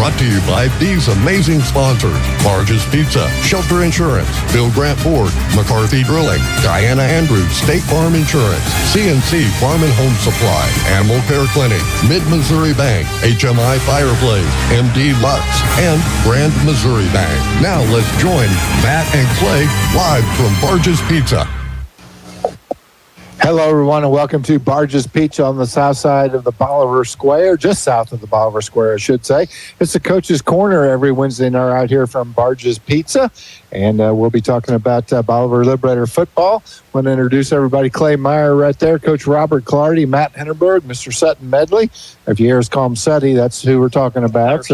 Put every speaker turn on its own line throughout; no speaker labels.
Brought to you by these amazing sponsors: Barge's Pizza, Shelter Insurance, Bill Grant Ford, McCarthy Drilling, Diana Andrews, State Farm Insurance, CNC Farm and Home Supply, Animal Care Clinic, Mid-Missouri Bank, HMI Fireplace, MD Lux, and Grand Missouri Bank. Now let's join Matt and Clay live from Barge's Pizza.
Hello, everyone, and welcome to Barge's Pizza on the south side of the Bolivar Square, just south of the Bolivar Square, I should say. It's the Coach's Corner every Wednesday night out here from Barge's Pizza, and we'll be talking about Bolivar Liberator football. I want to introduce everybody. Clay Meyer right there, Coach Robert Clardy, Matt Henenberg, Mr. Sutton Medley. If you hear us call him Sutty, that's who we're talking about.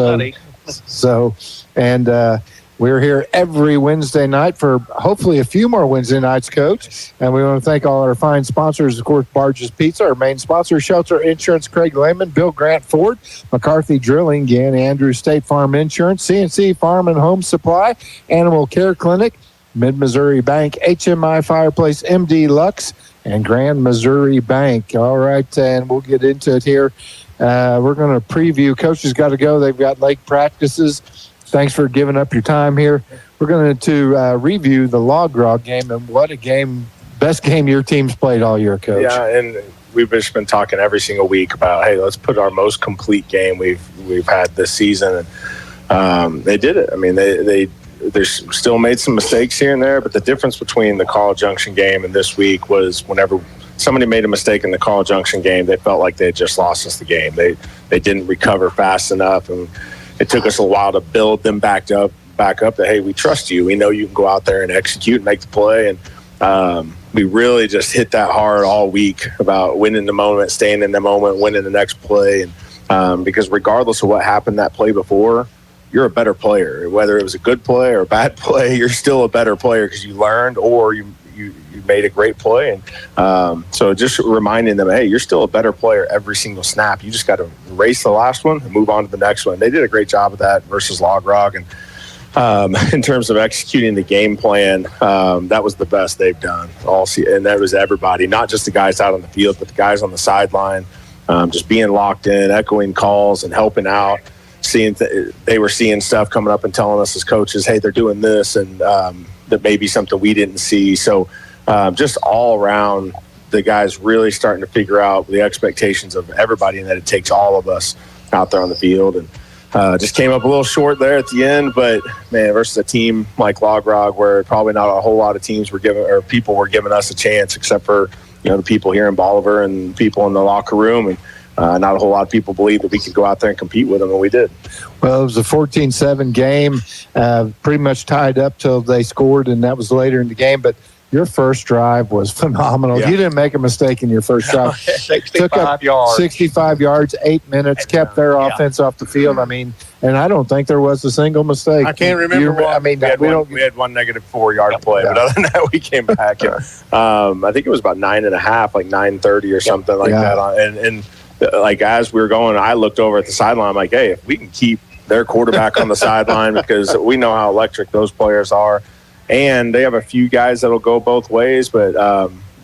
We're here every Wednesday night for hopefully a few more Wednesday nights, Coach. And we want to thank all our fine sponsors, of course, Barge's Pizza, our main sponsor, Shelter Insurance, Craig Lehman, Bill Grant Ford, McCarthy Drilling, Gann Andrews State Farm Insurance, CNC Farm and Home Supply, Animal Care Clinic, Mid-Missouri Bank, HMI Fireplace, MD Lux, and Grand Missouri Bank. All right, and we'll get into it here. We're going to preview. Coaches got to go. They've got lake practices. Thanks for giving up your time here. We're going to review the Log Grog game, and what a game, best game your team's played all year, Coach.
Yeah, and we've just been talking every single week about, hey, let's put our most complete game we've had this season. And they did it. I mean, they still made some mistakes here and there, but the difference between the College Junction game and this week was whenever somebody made a mistake in the College Junction game, they felt like they had just lost us the game. They didn't recover fast enough, and it took us a while to build them back up that, hey, we trust you. We know you can go out there and execute and make the play. And we really just hit that hard all week about winning the moment, staying in the moment, winning the next play. And because regardless of what happened that play before, you're a better player. Whether it was a good play or a bad play, you're still a better player because you learned or you made a great play. And so just reminding them, hey, you're still a better player every single snap. You just got to erase the last one and move on to the next one. They did a great job of that versus Log Grog. And in terms of executing the game plan, that was the best they've done all season. And that was everybody, not just the guys out on the field, but the guys on the sideline, just being locked in, echoing calls and helping out. They were seeing stuff coming up and telling us as coaches, hey, they're doing this, and that may be something we didn't see. So just all around, the guys really starting to figure out the expectations of everybody and that it takes all of us out there on the field. And just came up a little short there at the end, but man, versus a team like Log Grog, where probably not a whole lot of teams people were giving us a chance, except for the people here in Bolivar and people in the locker room, and not a whole lot of people believed that we could go out there and compete with them, and we did.
Well, it was a 14-7 game, pretty much tied up till they scored, and that was later in the game. But your first drive was phenomenal. Yeah. You didn't make a mistake in your first drive.
65 yards.
65 yards, 8 minutes, kept their offense off the field. I mean, and I don't think there was a single mistake.
I can't remember.
We had one negative 4-yard play, but other than that, we came back. And, I think it was about 9.5, like 9:30 or something like that. And like as we were going, I looked over at the sideline. I'm like, hey, if we can keep their quarterback on the sideline, because we know how electric those players are. And they have a few guys that'll go both ways, but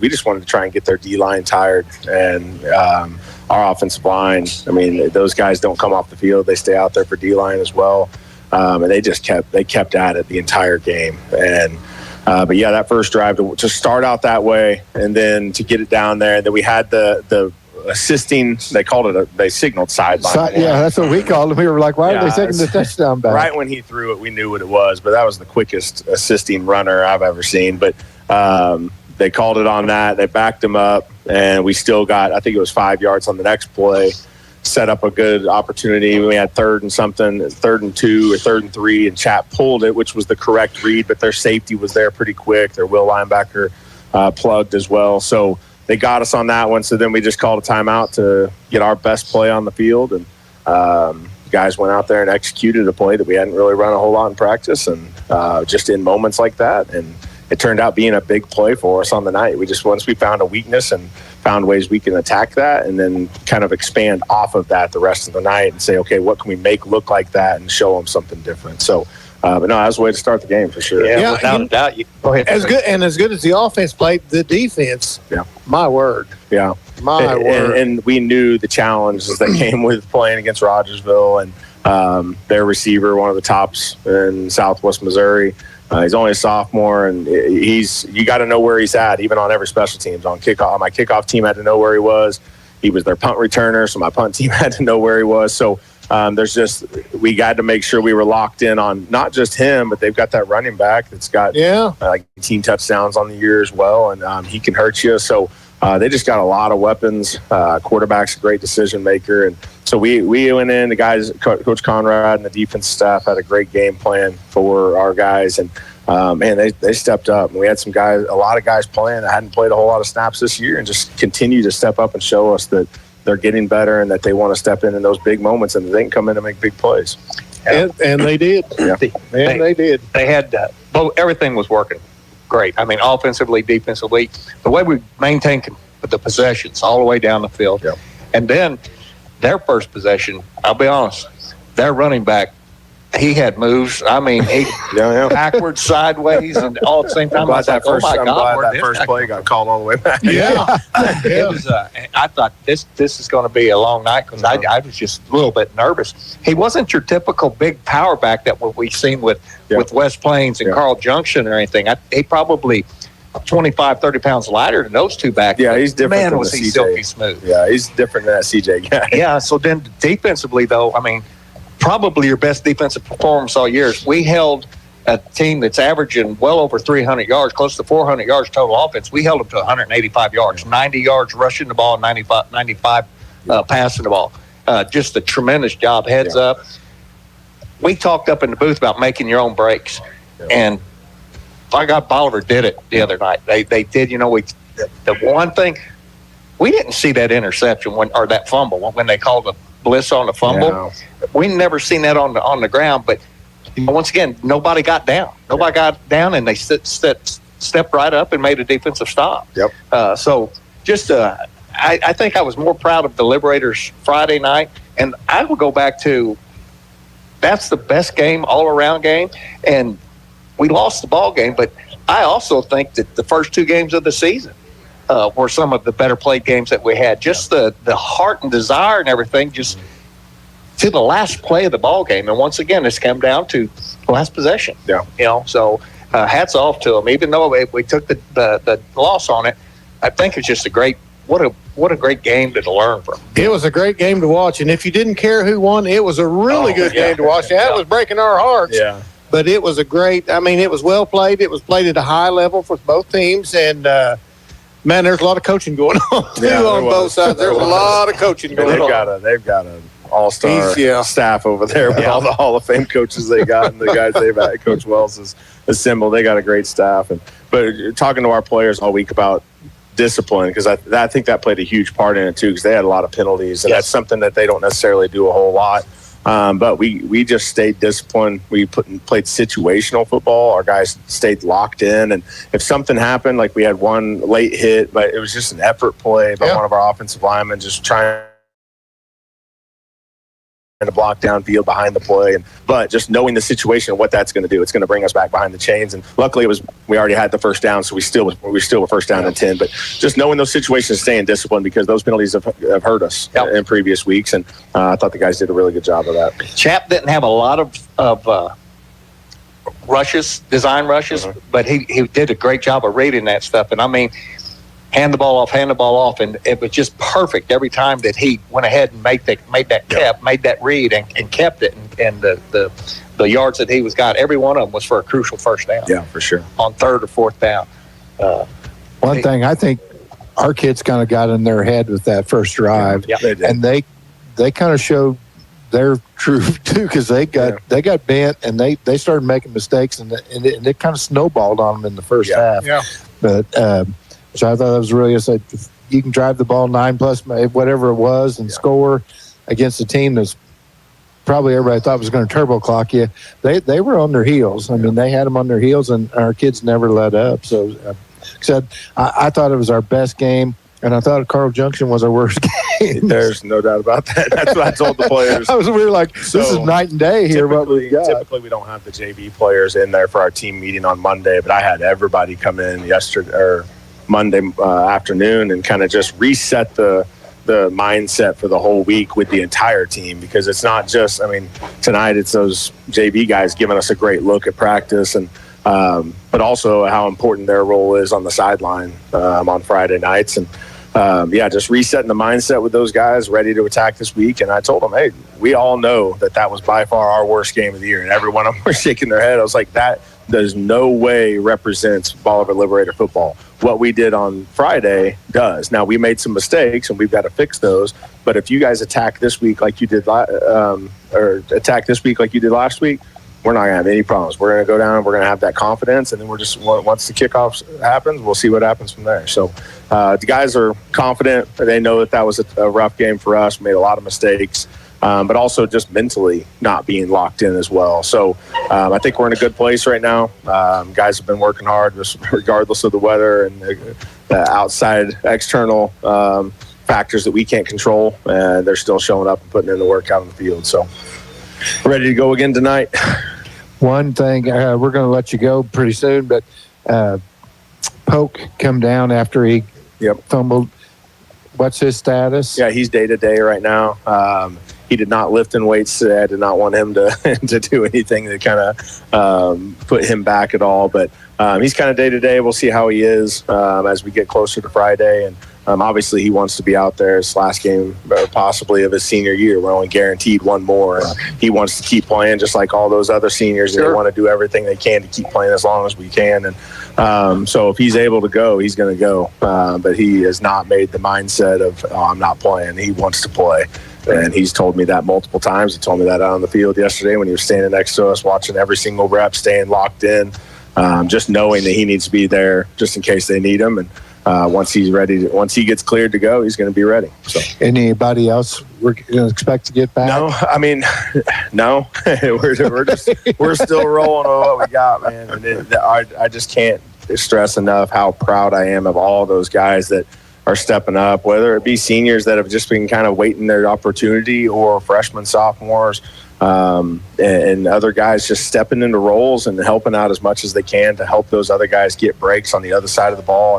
we just wanted to try and get their D-line tired. And our offensive line, I mean, those guys don't come off the field. They stay out there for D-line as well. And they just kept at it the entire game. And but, yeah, that first drive to start out that way and then to get it down there. And then we had the assisting, they signaled sideline.
Yeah, that's what we called it. We were like, why are they taking the touchdown back?
Right when he threw it, we knew what it was, but that was the quickest assisting runner I've ever seen. But they called it on that. They backed him up, and we still got, I think it was 5 yards on the next play, set up a good opportunity. We had 3rd and 2 or 3rd and 3, and Chap pulled it, which was the correct read, but their safety was there pretty quick. Their will linebacker plugged as well. So they got us on that one, so then we just called a timeout to get our best play on the field, and guys went out there and executed a play that we hadn't really run a whole lot in practice, and just in moments like that, and it turned out being a big play for us on the night. Once we found a weakness and found ways we can attack that and then kind of expand off of that the rest of the night and say, okay, what can we make look like that and show them something different. So, but no, that was a way to start the game for sure.
Yeah, without a doubt. Go ahead. As good as the offense played, the defense, my word.
Yeah.
My word.
And we knew the challenges that came with playing against Rogersville, and their receiver, one of the tops in Southwest Missouri. He's only a sophomore, and you got to know where he's at, even on every special teams. On my kickoff team had to know where he was. He was their punt returner, so my punt team had to know where he was. So we got to make sure we were locked in on not just him, but they've got that running back that's got like 18 touchdowns on the year as well, and he can hurt you. So they just got a lot of weapons. Quarterback's a great decision maker, and so we went in. The guys, Coach Conrad and the defense staff had a great game plan for our guys, and they stepped up. And we had a lot of guys playing that hadn't played a whole lot of snaps this year, and just continue to step up and show us that they're getting better and that they want to step in those big moments and they can come in and make big plays.
And they did.
Yeah.
They did.
They had everything was working great. I mean, offensively, defensively, the way we maintained the possessions all the way down the field.
Yeah.
And then their first possession, I'll be honest, their running back, he had moves. I mean, he backwards, sideways, and all at the same time.
I'm glad that first
play
got called all the way back.
Yeah.
It was. I thought this is going to be a long night because I was just a little bit nervous. He wasn't your typical big power back that we've seen with West Plains and Carl Junction or anything. He probably 25, 30 pounds lighter than those two back.
Yeah, he's different.
Man,
than
was
the
he
CJ.
silky smooth.
Yeah, he's different than that CJ guy.
Yeah. So then defensively, though, I mean, probably your best defensive performance all year. We held a team that's averaging well over 300 yards, close to 400 yards total offense. We held them to 185 yards, 90 yards rushing the ball, 95 passing the ball. Just a tremendous job. Heads up. We talked up in the booth about making your own breaks, and by God, Bolivar did it the other night. They did. You know, the one thing we didn't see that interception or that fumble when they called the bliss on the fumble.
No.
We never seen that on the ground, but once again, nobody got down. Nobody got down, and they stepped right up and made a defensive stop.
Yep.
So just I think I was more proud of the Liberators Friday night, and I will go back to that's the best game, all-around game, and we lost the ball game, but I also think that the first two games of the season were some of the better played games that we had. Just the heart and desire and everything, just to the last play of the ball game. And once again, it's come down to the last possession.
Yeah.
You know, so hats off to them. Even though we took the loss on it, I think it's just what a great game to learn from.
It was a great game to watch, and if you didn't care who won, it was a really good game to watch. That was breaking our hearts.
Yeah.
But it was it was well played. It was played at a high level for both teams, and man, there's a lot of coaching going on on both sides. There's a lot of coaching going on.
They've got an all-star staff over there with all the Hall of Fame coaches they got and the guys they've had. Coach Wells has assembled. They got a great staff. But talking to our players all week about discipline, because I think that played a huge part in it too, because they had a lot of penalties, and that's something that they don't necessarily do a whole lot. But we just stayed disciplined. We played situational football. Our guys stayed locked in. And if something happened, like we had one late hit, but it was just an effort play by one of our offensive linemen just trying to block downfield behind the play. But just knowing the situation and what that's going to do, it's going to bring us back behind the chains. And luckily, we already had the first down, so we still were first down and 10. But just knowing those situations, staying disciplined, because those penalties have hurt us in previous weeks. And I thought the guys did a really good job of that.
Chap didn't have a lot of design rushes, but he did a great job of reading that stuff. And I mean, hand the ball off, and it was just perfect every time that he went ahead and made that read and kept it. And the yards that he got, every one of them was for a crucial first down.
Yeah, for sure.
On third or fourth down.
One thing I think our kids kind of got in their head with that first drive, and they kind of showed their truth too, because they got bent and they started making mistakes, and it kind of snowballed on them in the first half.
Yeah.
But so I thought that was really just like, if you can drive the ball 9+, whatever it was, and score against a team that's probably everybody thought was going to turbo clock you. They were on their heels. I mean, they had them on their heels, and our kids never let up. So I thought it was our best game, and I thought Carl Junction was our worst game.
There's no doubt about that. That's what I told the players.
We were like, this is night and day here. What we got.
Typically, we don't have the JV players in there for our team meeting on Monday, but I had everybody come in Monday afternoon and kind of just reset the the mindset for the whole week with the entire team, because it's not just, I mean, tonight it's those JV guys giving us a great look at practice, and but also how important their role is on the sideline on Friday nights. And just resetting the mindset with those guys ready to attack this week. And I told them, hey, we all know that was by far our worst game of the year. And every one of them were shaking their head. I was like, that does no way represents Bolivar Liberator football. What we did on Friday does. Now, we made some mistakes, and we've got to fix those. But if you guys attack this week like you did attack this week like you did last week, we're not going to have any problems. We're going to go down, we're going to have that confidence, and then we're just, once the kickoff happens, we'll see what happens from there. So the guys are confident. They know that was a rough game for us. We made a lot of mistakes, but also just mentally not being locked in as well. So I think we're in a good place right now. Guys have been working hard just regardless of the weather and the outside external factors that we can't control. They're still showing up and putting in the work out on the field. So we're ready to go again tonight.
One thing, we're going to let you go pretty soon, but Polk come down after he fumbled. What's his status?
Yeah, he's day-to-day right now. He did not lift in weights today. I did not want him to do anything that kind of put him back at all. But he's kind of day-to-day. We'll see how he is as we get closer to Friday. And obviously he wants to be out there. His last game possibly of his senior year. We're only guaranteed one more. And he wants to keep playing just like all those other seniors. Sure. They want to do everything they can to keep playing as long as we can. And so if he's able to go, he's going to go. But he has not made the mindset of, I'm not playing. He wants to play. And he's told me that multiple times. He told me that out on the field yesterday when he was standing next to us, watching every single rep, staying locked in, just knowing that he needs to be there just in case they need him. And once he's ready, once he gets cleared to go, he's going to be ready. So, anybody else we're going to expect to get back? No, I mean, no. we're still rolling on what we got, man. And I just can't stress enough how proud I am of all those guys that are stepping up, whether it be seniors that have just been kind of waiting their opportunity, or freshmen, sophomores, and other guys just stepping into roles and helping out as much as they can to help those other guys get breaks on the other side of the ball.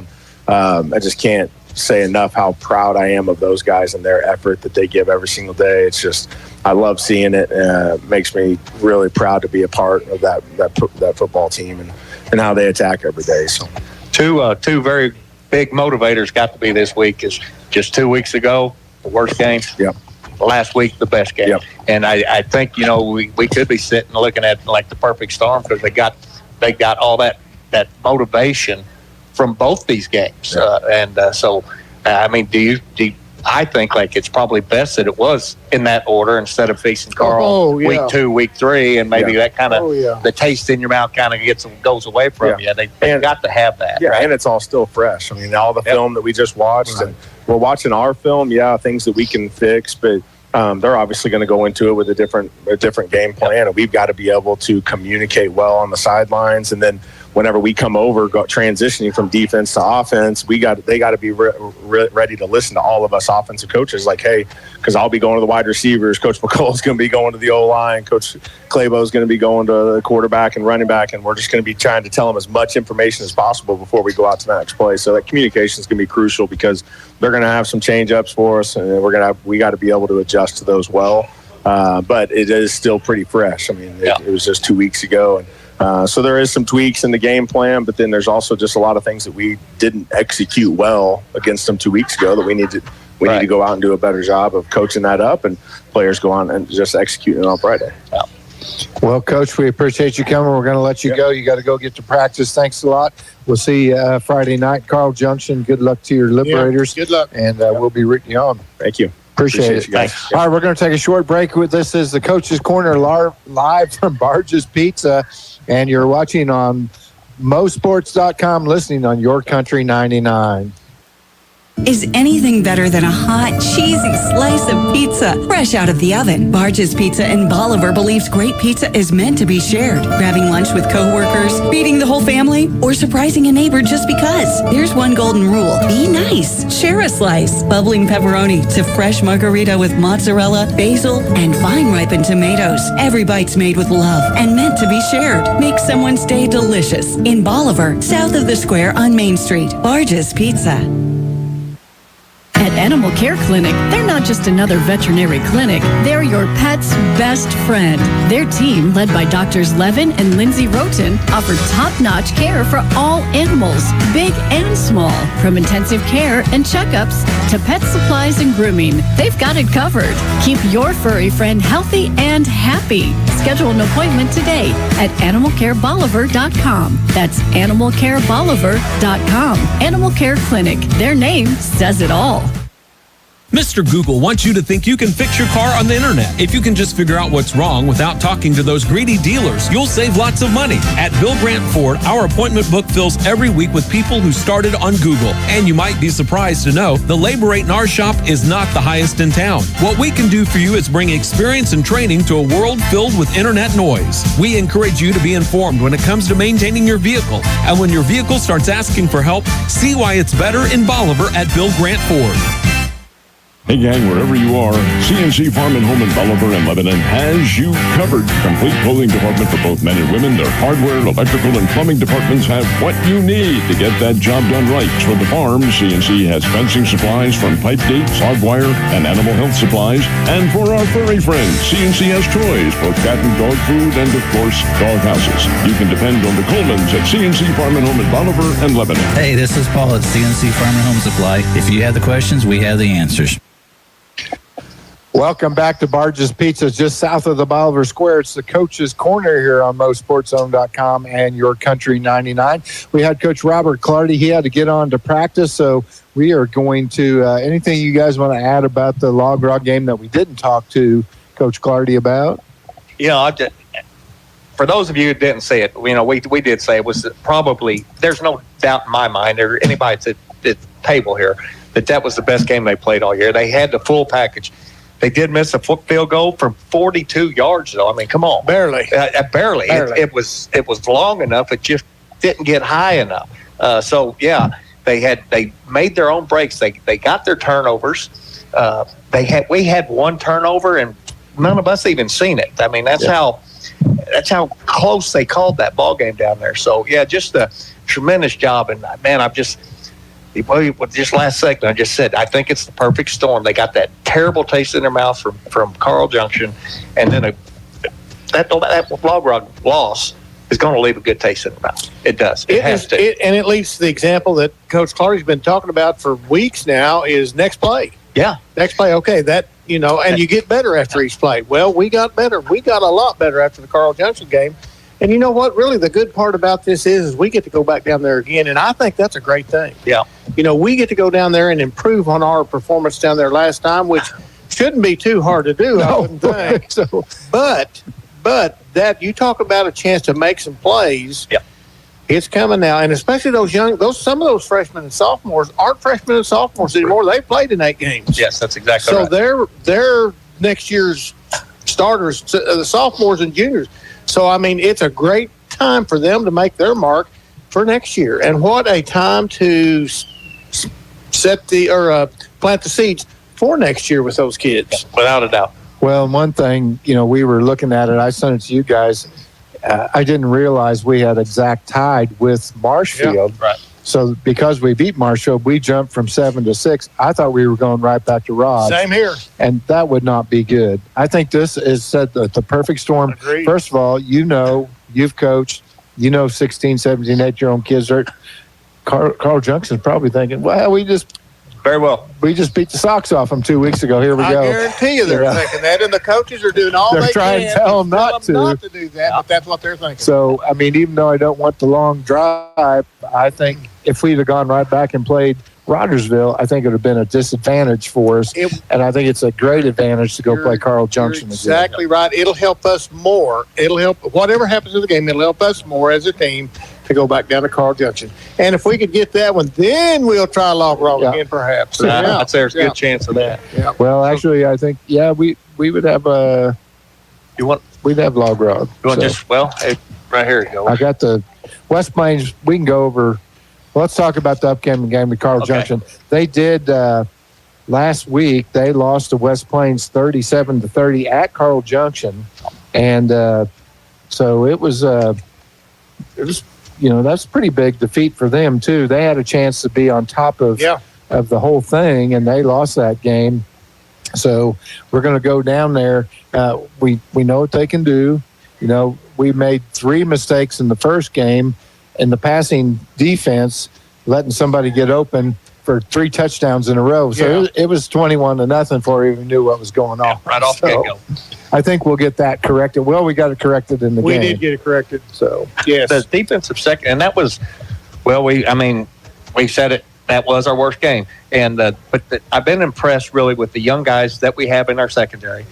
And I just can't say enough how proud I am of those guys and their effort that they give every single day. It's just, I love seeing it. It makes me really proud to be a part of that football team and how they attack every day. So
two very big motivators got to be this week. Is just 2 weeks ago, the worst game.
Yep.
Last week, the best game.
Yep.
And I think, we could be sitting looking at like the perfect storm, because they got all that motivation from both these games. Yep. So, I mean, I think like it's probably best that it was in that order instead of facing Carl week 2, week 3, and maybe that kind of the taste in your mouth kind of goes away from you. They've got to have that.
Yeah,
right?
And it's all still fresh. I mean, all the film that we just watched, and we're watching our film. Yeah, things that we can fix, but they're obviously going to go into it with a different game plan, and we've got to be able to communicate well on the sidelines, and then whenever we come over, transitioning from defense to offense, they got to be ready to listen to all of us offensive coaches. Like, hey, because I'll be going to the wide receivers, Coach McCullough's going to be going to the O-line, Coach Claybo's going to be going to the quarterback and running back, and we're just going to be trying to tell them as much information as possible before we go out to the next play. So that communication is going to be crucial, because they're going to have some change-ups for us, and we got to be able to adjust to those well. But it is still pretty fresh. I mean, it was just 2 weeks ago, and so there is some tweaks in the game plan, but then there's also just a lot of things that we didn't execute well against them 2 weeks ago that we need to go out and do a better job of coaching that up, and players go on and just executing it on Friday. Yeah.
Well, Coach, we appreciate you coming. We're going to let you go. You got to go get to practice. Thanks a lot. We'll see you Friday night, Carl Junction. Good luck to your Liberators.
Good luck.
And we'll be rooting you on.
Thank you.
Appreciate it.
You guys.
All right, we're going to take a short break. This is the Coach's Corner live from Barge's Pizza, and you're watching on mosports.com, listening on Your Country 99.
Is anything better than a hot, cheesy slice of pizza fresh out of the oven? Barge's Pizza in Bolivar believes great pizza is meant to be shared. Grabbing lunch with coworkers, feeding the whole family, or surprising a neighbor just because. There's one golden rule. Be nice. Share a slice. Bubbling pepperoni to fresh margarita with mozzarella, basil, and fine ripened tomatoes. Every bite's made with love and meant to be shared. Make someone's day delicious. In Bolivar, south of the square on Main Street. Barge's Pizza.
At Animal Care Clinic, they're not just another veterinary clinic. They're your pet's best friend. Their team, led by Doctors Levin and Lindsay Roten, offer top-notch care for all animals, big and small. From intensive care and checkups to pet supplies and grooming, they've got it covered. Keep your furry friend healthy and happy. Schedule an appointment today at animalcarebolivar.com. That's animalcarebolivar.com. Animal Care Clinic. Their name says it all.
Mr. Google wants you to think you can fix your car on the internet. If you can just figure out what's wrong without talking to those greedy dealers, you'll save lots of money. At Bill Grant Ford, our appointment book fills every week with people who started on Google. And you might be surprised to know the labor rate in our shop is not the highest in town. What we can do for you is bring experience and training to a world filled with internet noise. We encourage you to be informed when it comes to maintaining your vehicle. And when your vehicle starts asking for help, see why it's better in Bolivar at Bill Grant Ford.
Hey gang, wherever you are, CNC Farm and Home in Bolivar and Lebanon has you covered. Complete clothing department for both men and women. Their hardware, electrical, and plumbing departments have what you need to get that job done right. For the farm, CNC has fencing supplies from pipe gates, barbed wire, and animal health supplies. And for our furry friends, CNC has toys for cat and dog food and, of course, dog houses. You can depend on the Colemans at CNC Farm and Home in Bolivar and Lebanon.
Hey, this is Paul at CNC Farm and Home Supply. If you have the questions, we have the answers.
Welcome back to Barge's Pizza, just south of the Bolivar Square. It's the Coach's Corner here on MoSportsZone.com and Your Country 99. We had Coach Robert Clardy. He had to get on to practice, so we are going to anything you guys want to add about the Log Rock game that we didn't talk to Coach Clardy about?
Yeah, for those of you who didn't say it, we did say it was probably, there's no doubt in my mind, or anybody at the table here, that was the best game they played all year. They had the full package. They did miss a field goal from 42 yards, though. I mean, come on.
Barely.
Barely. It was long enough. It just didn't get high enough. They made their own breaks. They got their turnovers. We had one turnover, and none of us even seen it. I mean, that's how close they called that ball game down there. So yeah, just a tremendous job. And man, just last segment, I just said, I think it's the perfect storm. They got that terrible taste in their mouth from Carl Junction, and then that Log Rock loss is going to leave a good taste in their mouth. It does. It has to.
And it leads to the example that Coach Clardy's been talking about for weeks now is next play.
Yeah.
Next play, okay, and you get better after each play. Well, we got better. We got a lot better after the Carl Junction game. And you know what? Really, the good part about this is we get to go back down there again, and I think that's a great thing.
Yeah.
We get to go down there and improve on our performance down there last time, which shouldn't be too hard to do, I wouldn't think.
So,
but that you talk about a chance to make some plays.
Yeah.
It's coming now, and especially some of those freshmen and sophomores aren't freshmen and sophomores anymore. They played in 8 games.
Yes, that's exactly right.
So they're next year's starters, the sophomores and juniors. So, I mean, it's a great time for them to make their mark for next year. And what a time to plant the seeds for next year with those kids.
Without a doubt.
Well, one thing, we were looking at it. I sent it to you guys. I didn't realize we had exact tied with Marshfield.
Yeah, right.
So because we beat Marshfield, we jumped from 7 to 6. I thought we were going right back to Rod.
Same here.
And that would not be good. I think this is set the perfect storm.
Agreed.
First of all, you've coached, 16, 17, 8-year-old kids. Carl Junction's probably thinking, well, we just beat the socks off them 2 weeks ago. Here we go.
I guarantee you they're thinking that, and the coaches are doing all
they're
they
trying
can
to tell them not
to do that, but that's what they're thinking.
So, I mean, even though I don't want the long drive, I think if we'd have gone right back and played Rogersville, I think it would have been a disadvantage for us. And I think it's a great advantage to go play Carl Junction again.
Exactly right. It'll help us more. It'll help whatever happens in the game. It'll help us more as a team to go back down to Carl Junction. And if we could get that one, then we'll try Log Rock again, perhaps.
I'd say there's a good chance of that.
Yeah.
Well, actually, I think, we would have we'd have Log Rock.
You want right here you go.
I got the West Plains. We can go over. Let's talk about the upcoming game with Carl Junction. They did last week. They lost to West Plains 37-30 at Carl Junction, and so it was that's a pretty big defeat for them too. They had a chance to be on top of of the whole thing, and they lost that game. So we're going to go down there. We know what they can do. You know, we made 3 mistakes in the first game in the passing defense, letting somebody get open for 3 touchdowns in a row. So it was 21-0 before we even knew what was going on.
Right off the get-go.
I think we'll get that corrected. Well, we got it corrected in the game.
We did get it corrected.
So,
yes.
The defensive second, and that was, we said it, that was our worst game. And I've been impressed really with the young guys that we have in our secondary.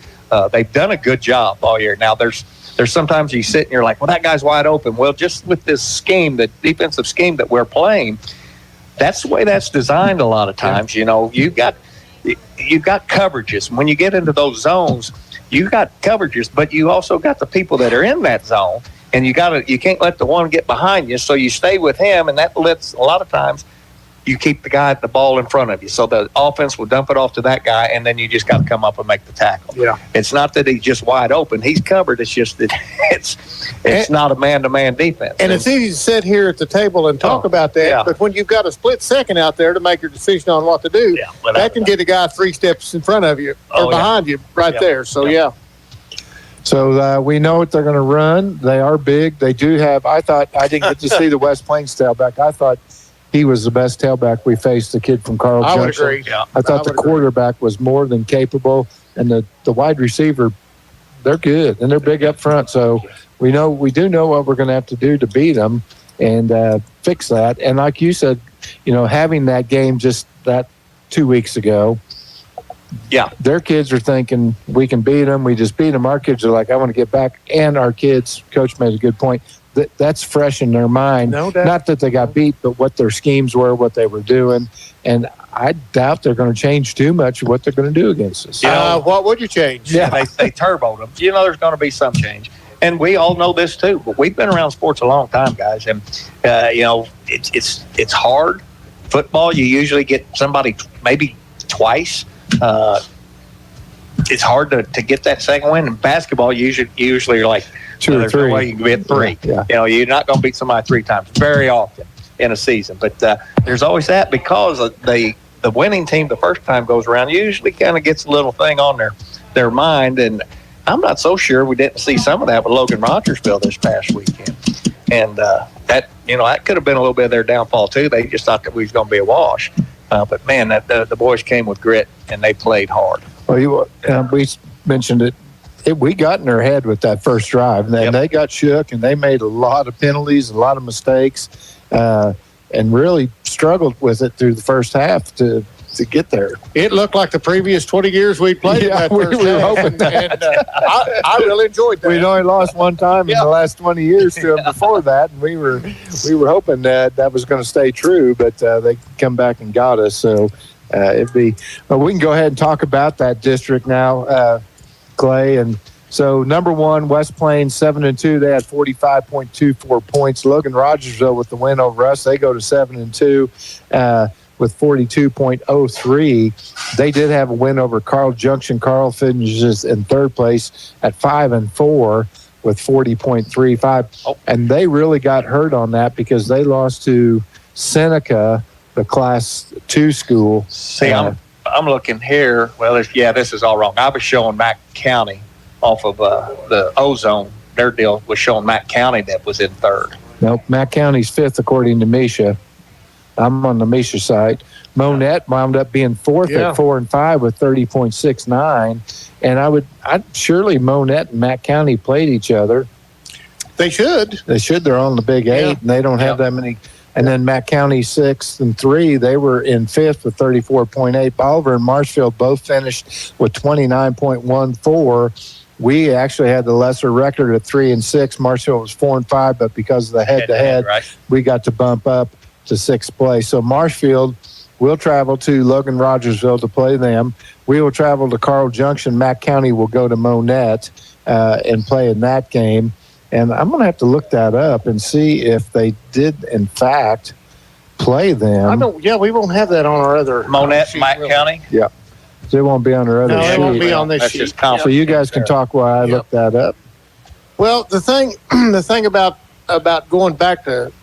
They've done a good job all year. Now, there's sometimes you sit and you're like, well, that guy's wide open. Well, just with this scheme, the defensive scheme that we're playing, that's the way that's designed a lot of times. You know, you've got coverages. When you get into those zones, you got coverages, but you also got the people that are in that zone, and you can't let the one get behind you, so you stay with him, and that lets a lot of times you keep the ball in front of you. So the offense will dump it off to that guy, and then you just got to come up and make the tackle.
Yeah.
It's not that he's just wide open. He's covered. It's just that it's not a man-to-man defense.
And it's easy to sit here at the table and talk about that, but when you've got a split second out there to make your decision on what to do, that can get a guy 3 steps in front of you or behind you right there. So,
So we know what they're going to run. They are big. They do have – I didn't get to see the West Plains tailback. I thought he was the best tailback we faced, the kid from Carl Junction.
I would agree. Yeah.
I thought the quarterback was more than capable, and the wide receiver, they're good, and they're big up front. So we do know what we're going to have to do to beat them and fix that. And like you said, you know, having that game just that 2 weeks ago, their kids are thinking we can beat them. We just beat them. Our kids are like, I want to get back. And our kids, Coach made a good point, that's fresh in their mind.
No doubt.
Not that they got beat, but what their schemes were, what they were doing. And I doubt they're going to change too much of what they're going to do against us.
What would you change?
Yeah, they turboed them. You know, there's going to be some change. And we all know this too, but we've been around sports a long time, guys. And, you know, it's hard. Football, you usually get somebody maybe twice. It's hard to get that second win. In basketball, usually you're like,
2 or 3.
No way you can get 3.
Yeah.
You know, you're not going to beat somebody 3 times very often in a season. But there's always that because the winning team the first time goes around usually kind of gets a little thing on their mind. And I'm not so sure we didn't see some of that with Logan Rogersville this past weekend. And that could have been a little bit of their downfall too. They just thought that we was going to be a wash. But man, the boys came with grit and they played hard.
Well, we mentioned it. We got in their head with that first drive, and they got shook, and they made a lot of penalties, a lot of mistakes, and really struggled with it through the first half to get there.
It looked like the previous 20 years we played in that first
we were
half.
hoping that.
And, I really enjoyed that.
We'd only lost one time in the last 20 years to them before that, and we were hoping that was going to stay true, but they come back and got us. So we can go ahead and talk about that district now, Clay. And so number 1, West Plains 7-2. They had 45.24 points. Logan Rogersville with the win over us. They go to 7-2 with 42.03. They did have a win over Carl Junction. Carl finishes in 3rd place at 5-4 with 40.35. And they really got hurt on that because they lost to Seneca, the Class 2 school.
See, I'm looking here. Well, this is all wrong. I was showing Mack County off of the Ozone. Their deal was showing Mack County that was in 3rd.
Nope, Mack County's 5th according to Misha. I'm on the Misha side. Monette wound up being 4th at 4-5 with 30.69. And I'd surely Monette and Mack County played each other.
They should.
They're on the Big 8, and they don't have that many. And then Mack County 6th and 3, they were in 5th with 34.8. Bolivar and Marshfield both finished with 29.14. We actually had the lesser record at 3-6. Marshfield was 4-5, but because of the head-to-head, we got to bump up to 6th place. So Marshfield will travel to Logan Rogersville to play them. We will travel to Carl Junction. Mack County will go to Monette and play in that game. And I'm going to have to look that up and see if they did, in fact, play them.
We won't have that on our other
Monette, Mack County?
Yeah. They won't be on our other sheet.
They won't be on this sheet.
So you guys can talk while I look that up.
Well, the thing about going back to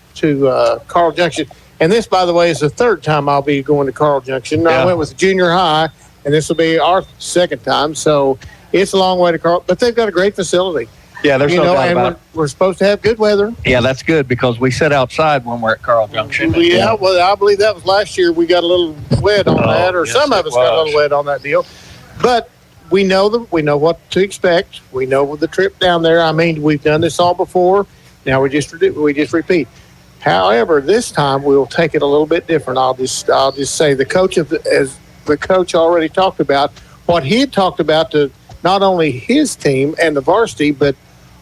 Carl Junction, And this, by the way, is the third time I'll be going to Carl Junction. I went with junior high, and this will be our second time. So it's a long way to Carl, but they've got a great facility.
Yeah, there's no doubt about it.
We're supposed to have good weather.
Yeah, that's good because we sit outside when we're at Carl Junction.
Yeah, well, I believe that was last year. We got a little wet on that, or some of us got a little wet on that deal. But we know we know what to expect. We know the trip down there. I mean, we've done this all before. Now we just repeat. However, this time we'll take it a little bit different. I'll just say the coach as the coach already talked about what he had talked about to not only his team and the varsity, but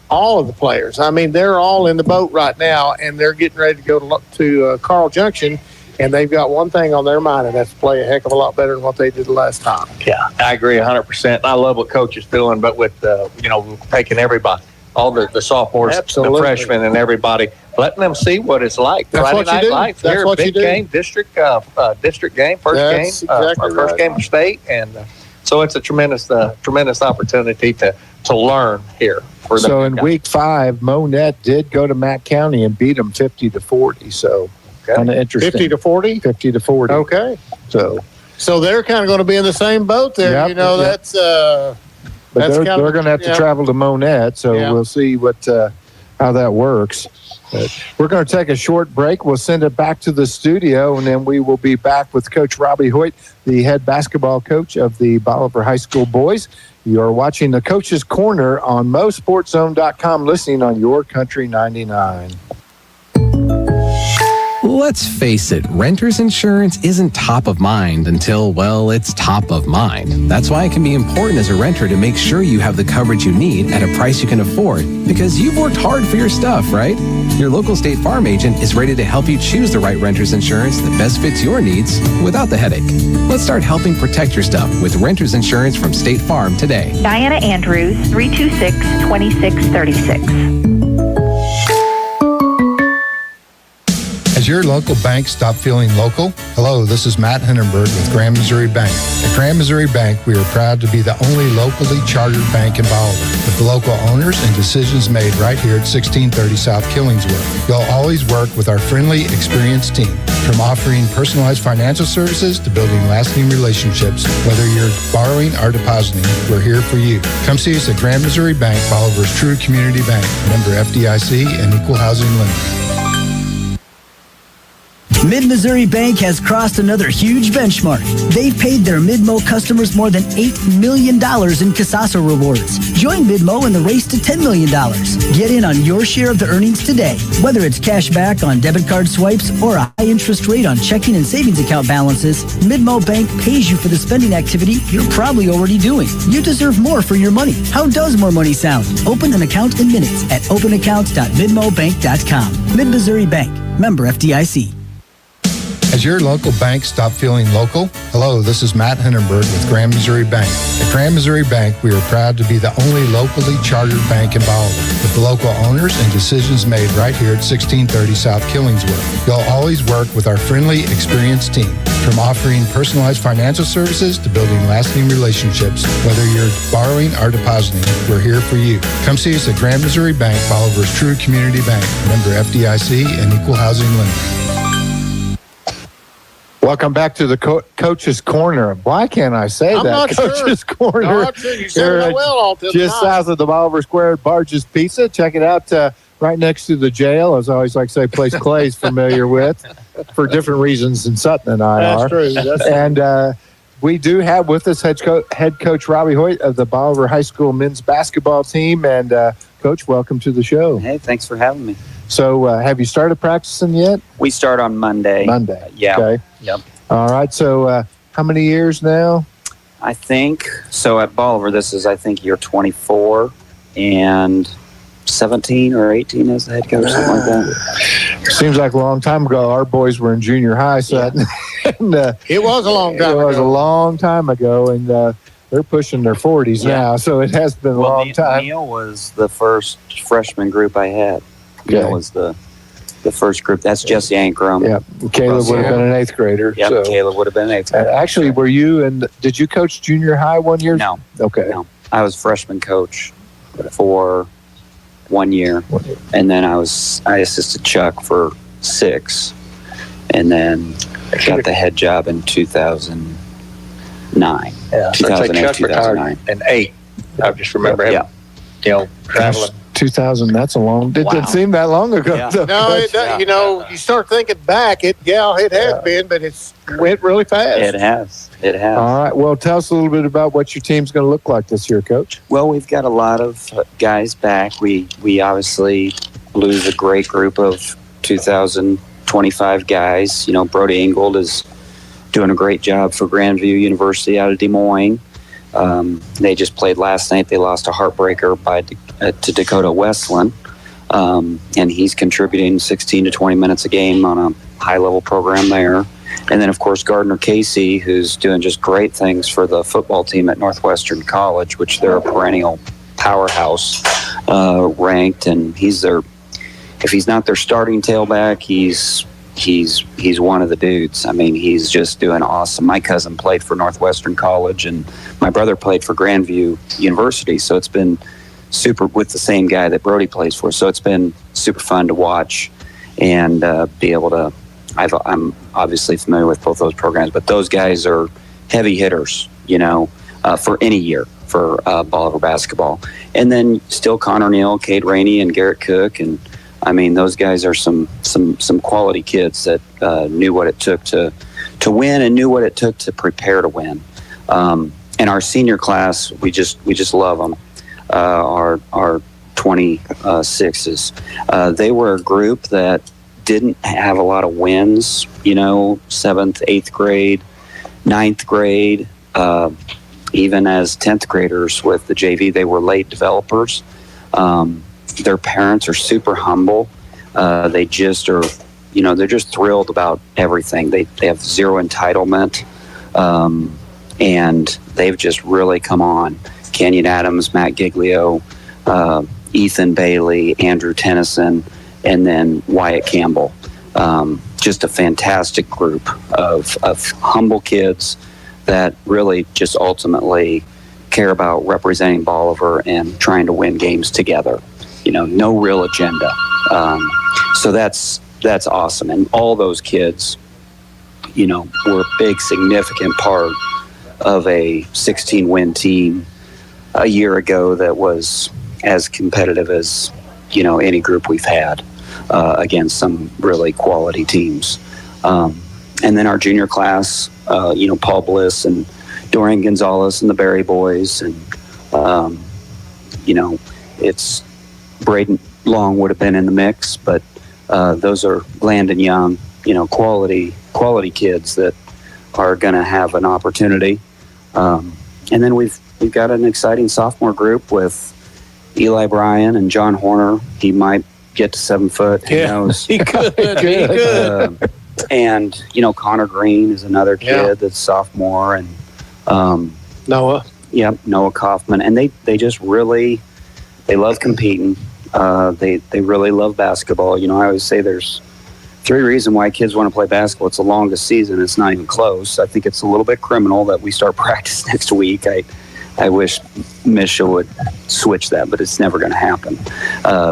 all of the players. I mean, they're all in the boat right now, and they're getting ready to go to Carl Junction, and they've got one thing on their mind, and that's to play a heck of a lot better than what they did the last time.
Yeah, I agree 100%. I love what Coach is doing, but with, taking everybody, all the sophomores, the freshmen, and everybody, letting them see what it's like.
That's
Friday
what you
Night
do.
Lights.
That's
Here,
what
big
you do.
game, district game, first game of state, and so it's a tremendous opportunity to learn here.
So in week 5, Monette did go to Mack County and beat them 50-40. So kind of interesting.
50-40?
50-40.
Okay.
So
they're kind of going to be in the same boat there.
Yep,
That's
but they're going to have to travel to Monette. So we'll see how that works. But we're going to take a short break. We'll send it back to the studio, and then we will be back with Coach Robbie Houghe, the head basketball coach of the Bolivar High School boys. You're watching the Coach's Corner on MoSportsZone.com, listening on Your Country 99.
Let's face it, renter's insurance isn't top of mind until, well, it's top of mind. That's why it can be important as a renter to make sure you have the coverage you need at a price you can afford, because you've worked hard for your stuff, right? Your local State Farm agent is ready to help you choose the right renter's insurance that best fits your needs without the headache. Let's start helping protect your stuff with renter's insurance from State Farm today.
Diana Andrews, 326-2636.
Has your local bank stopped feeling local? Hello, this is Matt Henenberg with Grand Missouri Bank. At Grand Missouri Bank, we are proud to be the only locally chartered bank in Bolivar, with the local owners and decisions made right here at 1630 South Killingsworth. You'll always work with our friendly, experienced team. From offering personalized financial services to building lasting relationships, whether you're borrowing or depositing, we're here for you. Come see us at Grand Missouri Bank, Bolivar's true community bank. Member FDIC and equal housing lender.
Mid-Missouri Bank has crossed another huge benchmark. They've paid their Midmo customers more than $8 million in Casasa rewards. Join Midmo in the race to $10 million. Get in on your share of the earnings today. Whether it's cash back on debit card swipes or a high interest rate on checking and savings account balances, Midmo Bank pays you for the spending activity you're probably already doing. You deserve more for your money. How does more money sound? Open an account in minutes at openaccounts.midmobank.com. Mid-Missouri Bank. Member FDIC.
Has your local bank stopped feeling local? Hello, this is Matt Henenberg with Grand Missouri Bank. At Grand Missouri Bank, we are proud to be the only locally chartered bank in Bolivar, with the local owners and decisions made right here at 1630 South Killingsworth. You'll always work with our friendly, experienced team. From offering personalized financial services to building lasting relationships, whether you're borrowing or depositing, we're here for you. Come see us at Grand Missouri Bank, Bolivar's true community bank. Member FDIC and equal housing lender.
Welcome back to the Coach's Corner. Why can't I say
I'm
that?
not
Coach's
sure.
Corner.
No, I'm sure you said it well all the
just
time.
south of the Bolivar Square at Barge's Pizza. Check it out right next to the jail, as I always like to say, place Clay's familiar with for different reasons than Sutton and I are.
That's true.
And we do have with us head coach Robbie Houghe of the Bolivar High School men's basketball team. And Coach, welcome to the show.
Hey, thanks for having me.
So have you started practicing yet?
We start on Monday. Yeah.
Okay.
Yep.
All right. So how many years now?
I think, so at Bolivar, this is, I think, year 24 and 17 or 18 as the head coach, something like that.
Seems like a long time ago. Our boys were in junior high, so and,
it was a long time ago.
It was a long time ago, and they're pushing their 40s now, so it has been a long time.
Neil was the first freshman group I had.
Okay.
Neil was the first group. That's Jesse Ankrum.
Yeah, Caleb would have been an 8th grader.
Yeah,
so.
Caleb would have been an 8th grader.
Actually, were you did you coach junior high one year?
No.
Okay.
No. I was freshman coach for 1 year, and then I assisted Chuck for 6. and then got the head job in 2009.
Yeah, so I'd say Chuck retired in 8. I just remember him, traveling.
2000, that's a long, it didn't seem that long ago.
Yeah.
No, it does, you start thinking back, it has been, but it's went really fast.
It has.
All right. Well, tell us a little bit about what your team's going to look like this year, Coach.
Well, we've got a lot of guys back. We obviously lose a great group of 2,025 guys. Brody Ingold is doing a great job for Grandview University out of Des Moines. They just played last night. They lost a heartbreaker to Dakota Wesleyan, and he's contributing 16 to 20 minutes a game on a high-level program there. And then, of course, Gardner Casey, who's doing just great things for the football team at Northwestern College, which they're a perennial powerhouse ranked, and if he's not their starting tailback, he's one of the dudes. I mean, he's just doing awesome. My cousin played for Northwestern College, and my brother played for Grandview University, so it's been super with the same guy that Brody plays for. So it's been super fun to watch and be able to. I'm obviously familiar with both those programs, but those guys are heavy hitters, for any year for Bolivar basketball. And then still Connor Neal, Cade Rainey, and Garrett Cook, and I mean those guys are some quality kids that knew what it took to win and knew what it took to prepare to win. And our senior class, we just love them. Our 26s, they were a group that didn't have a lot of wins, 7th, 8th grade, 9th grade, even as 10th graders with the JV, they were late developers. Their parents are super humble. They just are, they're just thrilled about everything. They have zero entitlement, and they've just really come on. Kenyon Adams, Matt Giglio, Ethan Bailey, Andrew Tennyson, and then Wyatt Campbell. Just a fantastic group of humble kids that really just ultimately care about representing Bolivar and trying to win games together. No real agenda. So that's awesome. And all those kids, were a big, significant part of a 16-win team a year ago that was as competitive as, any group we've had against some really quality teams. And then our junior class, Paul Bliss and Dorian Gonzalez and the Berry Boys. And, it's Braden Long would have been in the mix, but those are Landon Young, quality kids that are going to have an opportunity. And then we've got an exciting sophomore group with Eli Bryan and John Horner. He might get to 7 foot. Who knows?
He could.
And Connor Green is another kid that's sophomore, and
Noah.
Yep, Noah Kaufman, and they just really love competing. They really love basketball. I always say there's 3 reasons why kids want to play basketball. It's the longest season. It's not even close. I think it's a little bit criminal that we start practice next week. I wish Misha would switch that, but it's never going to happen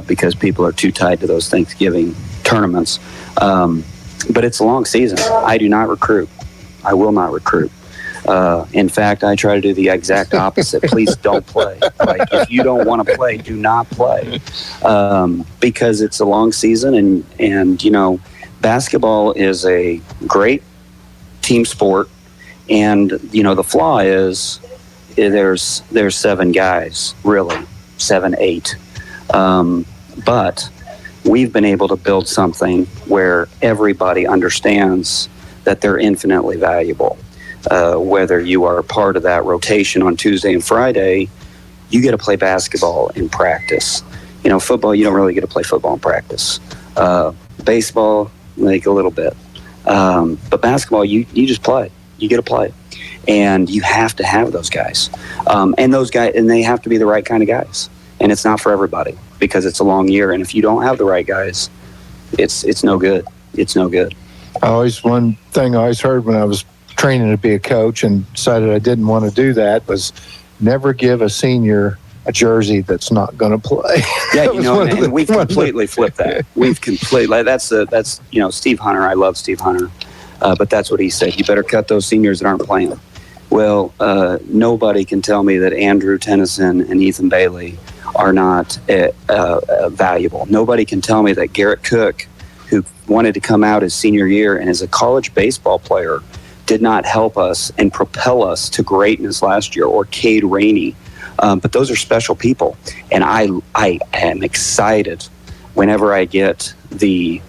because people are too tied to those Thanksgiving tournaments. But it's a long season. I do not recruit. I will not recruit. In fact, I try to do the exact opposite. Please don't play. If you don't want to play, do not play. Because it's a long season, and basketball is a great team sport. And, the flaw is there's 7 guys, really, 7, 8. But we've been able to build something where everybody understands that they're infinitely valuable. Whether you are a part of that rotation on Tuesday and Friday, you get to play basketball in practice. Football, you don't really get to play football in practice. Baseball, like a little bit. But basketball, you just play. You get to play. And you have to have those guys. And they have to be the right kind of guys. And it's not for everybody because it's a long year. And if you don't have the right guys, it's no good. It's no good.
One thing I always heard when I was training to be a coach and decided I didn't want to do that was never give a senior a jersey that's not going to play.
Yeah, and we've completely flipped that. We've completely, that's Steve Hunter. I love Steve Hunter. But that's what he said. You better cut those seniors that aren't playing. Well, nobody can tell me that Andrew Tennyson and Ethan Bailey are not valuable. Nobody can tell me that Garrett Cook, who wanted to come out his senior year and is a college baseball player, did not help us and propel us to greatness last year, or Cade Rainey. But those are special people. And I am excited whenever I get the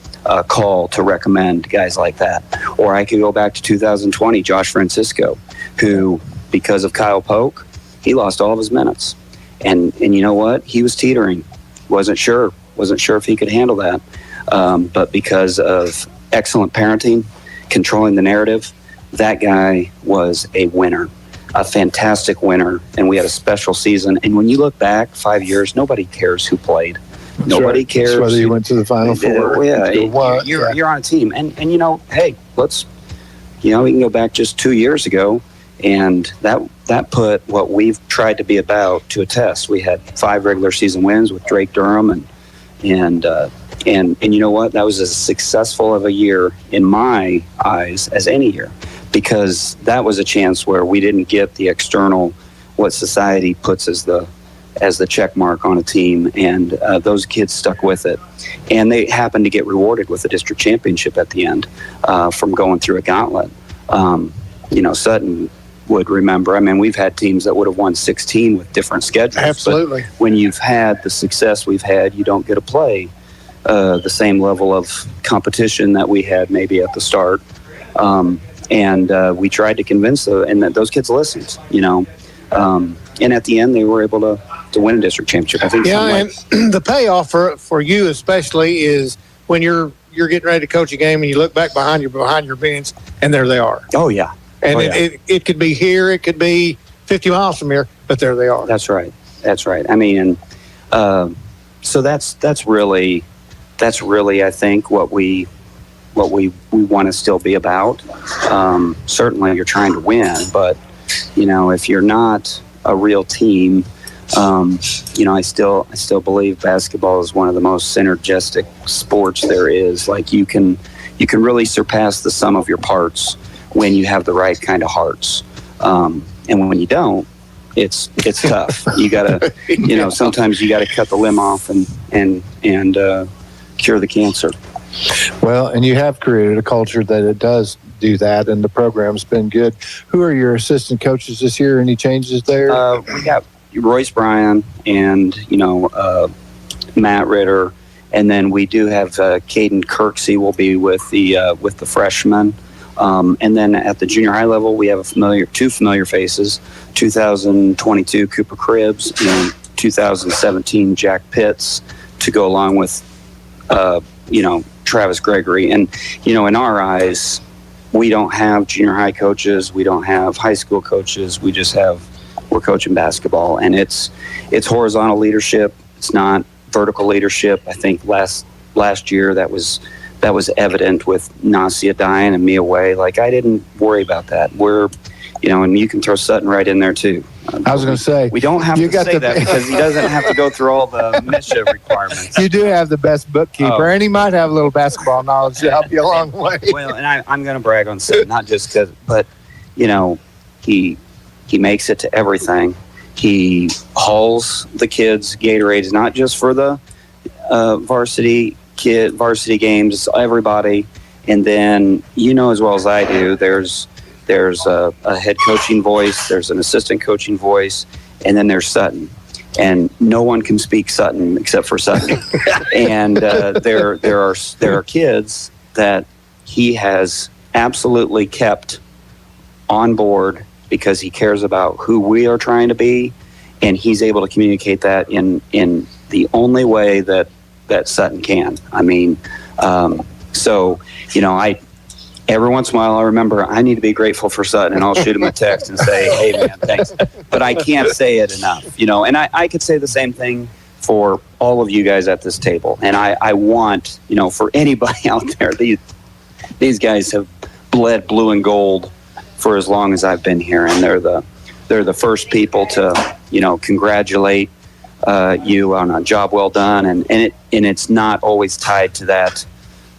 call to recommend guys like that. Or I could go back to 2020, Josh Francisco, who, because of Kyle Polk, he lost all of his minutes. And you know what? He was teetering. Wasn't sure if he could handle that. But because of excellent parenting, controlling the narrative, that guy was a winner, a fantastic winner, and we had a special season. And when you look back 5 years, nobody cares who played. Nobody cares
whether you went to the Final Four.
You're on a team. And hey, let's, we can go back just 2 years ago, and that put what we've tried to be about to a test. We had 5 regular season wins with Drake Durham, and you know what? That was as successful of a year in my eyes as any year, because that was a chance where we didn't get the external, what society puts as the check mark on a team, and those kids stuck with it, and they happened to get rewarded with a district championship at the end from going through a gauntlet. Sutton would remember. I mean, we've had teams that would have won 16 with different schedules.
Absolutely.
But when you've had the success we've had, you don't get to play the same level of competition that we had maybe at the start. And we tried to convince and that those kids listened, and at the end they were able to win a district championship. I think. Yeah,
and the payoff for you especially is when you're getting ready to coach a game and you look back behind your bench and there they are.
Oh yeah.
And it could be here, it could be 50 miles from here, but there they are.
That's right. I mean, and so that's really I think what we want to still be about. Certainly you're trying to win, but if you're not a real team, I still believe basketball is one of the most synergistic sports there is. Like you can really surpass the sum of your parts when you have the right kind of hearts. And when you don't, it's tough. You gotta, sometimes you gotta cut the limb off and cure the cancer.
Well, and you have created a culture that it does do that, and the program's been good. Who are your assistant coaches this year? Any changes there?
We got Royce Bryan and Matt Ritter, and then we do have Caden Kirksey will be with the freshmen. And then at the junior high level, we have two familiar faces: 2022 Cooper Cribbs and 2017 Jack Pitts, to go along with Travis Gregory. And in our eyes, we don't have junior high coaches, we don't have high school coaches. We're coaching basketball, and it's horizontal leadership. It's not vertical leadership. I think last year that was evident with Nasia dying and Mia Way. Like, I didn't worry about that. We're, and you can throw Sutton right in there too.
I was going to say,
we don't have to say that because he doesn't have to go through all the MISHA requirements.
You do have the best bookkeeper, and he might have a little basketball knowledge to help you along the way.
Well, and I'm going to brag on Sutton, not just because, but he makes it to everything. He hauls the kids Gatorades, not just for the varsity games, everybody. And then, as well as I do, there's a head coaching voice, there's an assistant coaching voice, and then there's Sutton. And no one can speak Sutton except for Sutton. And there are kids that he has absolutely kept on board because he cares about who we are trying to be, and he's able to communicate that in the only way that Sutton can. I mean, every once in a while I remember I need to be grateful for Sutton, and I'll shoot him a text and say, hey man, thanks. But I can't say it enough, and I could say the same thing for all of you guys at this table. And I want, for anybody out there, these guys have bled blue and gold for as long as I've been here, and they're the first people to, congratulate you on a job well done, and it's not always tied to that.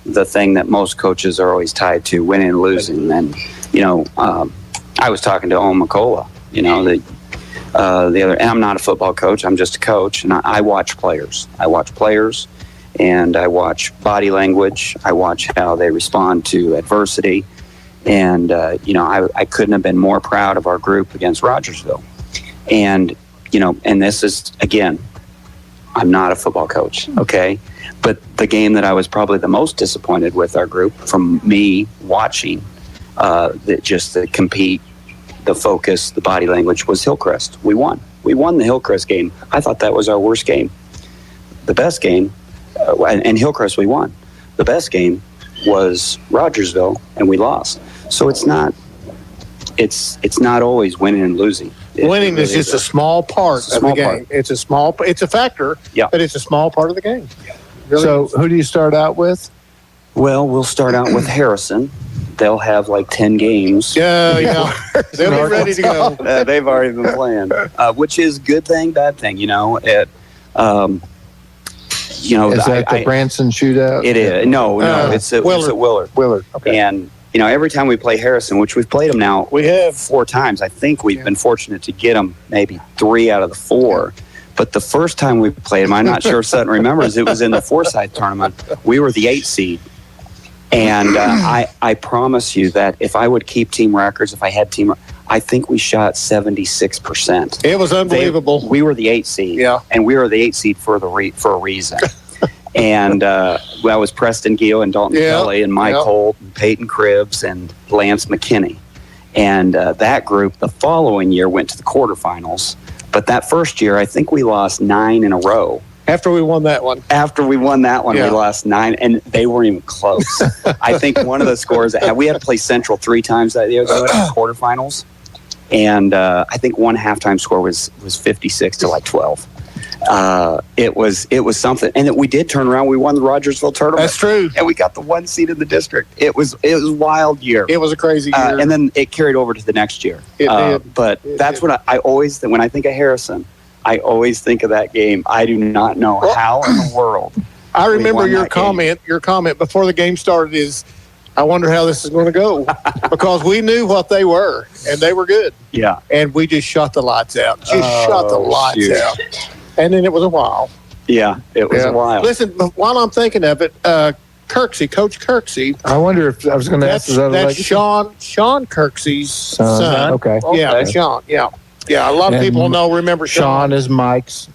The thing that most coaches are always tied to, winning and losing. And I was talking to Owen McCullough, the other, and I'm not a football coach, I'm just a coach, and I watch players. And I watch body language. I watch how they respond to adversity. And, I couldn't have been more proud of our group against Rogersville. And, and this is, again, I'm not a football coach, okay? But the game that I was probably the most disappointed with our group, from me watching, the compete, the focus, the body language, was Hillcrest. We won. We won the Hillcrest game. I thought that was our worst game. The best game, and Hillcrest we won. The best game was Rogersville, and we lost. So it's not always winning and losing.
Winning is just a small part of the game. It's a factor, but it's a small part of the game. Really
so who do you start out with?
Well, we'll start out with Harrison. They'll have like 10 games.
Yeah. They'll be ready to go.
They've already been playing, which is good thing, bad thing. Is
that the Branson shootout?
It is. No, it's at Willard.
Willard. Okay.
And every time we play Harrison, which we've played them now, we have 4 times. I think we've been fortunate to get them maybe 3 out of the 4. But the first time we played them, I'm not sure if Sutton remembers, it was in the Forsyth tournament. We were the 8 seed. And I promise you that if I would keep team records, if I had I think we shot 76%.
It was unbelievable.
We were the 8 seed. Yeah. And we were the 8 seed for a reason. And that was Preston Gill and Dalton Kelly and Mike Holt and Peyton Cribbs and Lance McKinney. And that group the following year went to the quarterfinals. But that first year, I think we lost 9 in a row.
After we won that one.
We lost 9, and they weren't even close. I think one of the scores, we had to play Central 3 times that year, in the quarterfinals. And I think one halftime score was 56 to like 12. It was something, and we did turn around. We won the Rogersville tournament.
That's true,
and we got the 1 seed in the district. It was a wild year.
It was a crazy year,
and then it carried over to the next year.
It did.
But that's what I always when I think of Harrison, I always think of that game. I do not know how in the world.
I remember your comment. Your comment before the game started is, I wonder how this is going to go, because we knew what they were, and they were good.
Yeah,
and we just shot the lights out. Shot the lights out. And then it was a while.
Yeah, it was a while.
Listen, while I'm thinking of it, Coach Kirksey.
I wonder if I was going to ask.
That's Sean Kirksey's son.
Okay.
Yeah, Sean. Yeah. A lot of people remember Sean.
Sean is Mike's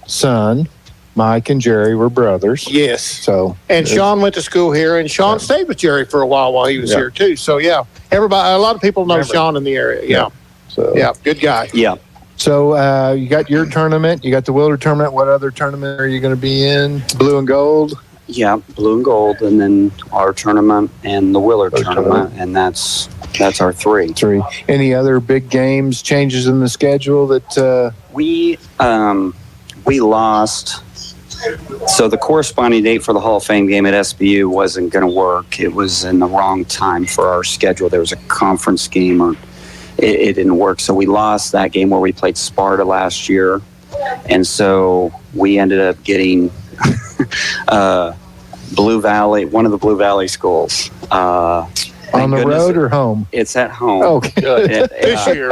son. Mike and Jerry were brothers.
Yes. And Sean went to school here, and Sean stayed with Jerry for a while he was here too. So a lot of people know Sean in the area. Yeah. So good guy.
Yeah.
So you got your tournament. You got the Willard tournament. What other tournament are you going to be in? Blue and gold?
Yeah, blue and gold, and then our tournament and the Willard tournament, and that's our 3.
Any other big games, changes in the schedule that
we lost? So the corresponding date for the Hall of Fame game at SBU wasn't going to work. It was in the wrong time for our schedule. There was a conference game, or it didn't work. So we lost that game where we played Sparta last year, and so we ended up getting Blue Valley, one of the Blue Valley schools.
On the road or home?
It's at home.
Okay.
This year.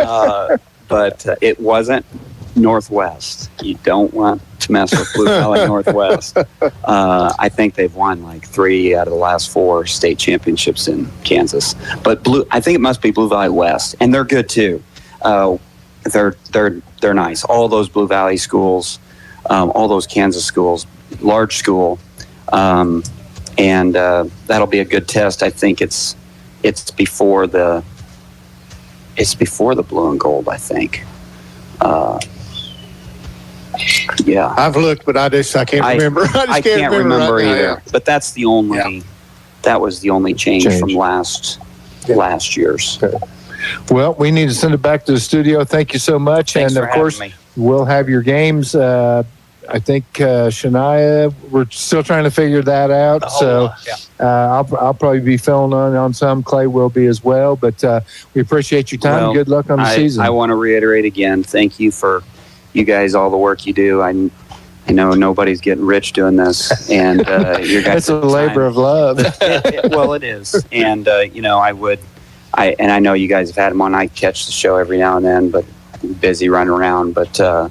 But it wasn't Northwest. You don't want to mess with Blue Valley Northwest. I think they've won like 3 out of the last 4 state championships in Kansas. But I think it must be Blue Valley West, and they're good too. They're nice. All those Blue Valley schools, all those Kansas schools, large school, and that'll be a good test. I think it's before the blue and gold, I think. Yeah,
I've looked, but I can't remember.
I can't remember either. But that's the only. That was the only change from last year's.
Okay. Well, we need to send it back to the studio. Thank you so much,
Thanks
and of course, we'll have your games. I think Shania, we're still trying to figure that out. I'll probably be filling on some. Clay will be as well. But we appreciate your time. Good luck on the season.
I want to reiterate again, thank you for you guys all the work you do. I know nobody's getting rich doing this, and your guys.
It's a labor of love.
Well, it is, and I know you guys have had him on. I catch the show every now and then, but I'm busy running around. But I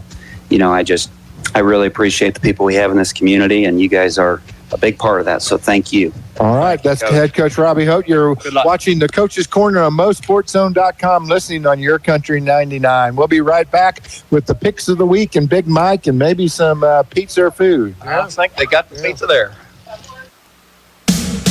really appreciate the people we have in this community, and you guys are a big part of that. So thank you.
All right, that's head coach Robbie Houghe. You're watching the Coach's Corner on MoSportsZone.com, listening on Your Country 99. We'll be right back with the picks of the week and Big Mike and maybe some pizza or food.
I think they got the pizza there.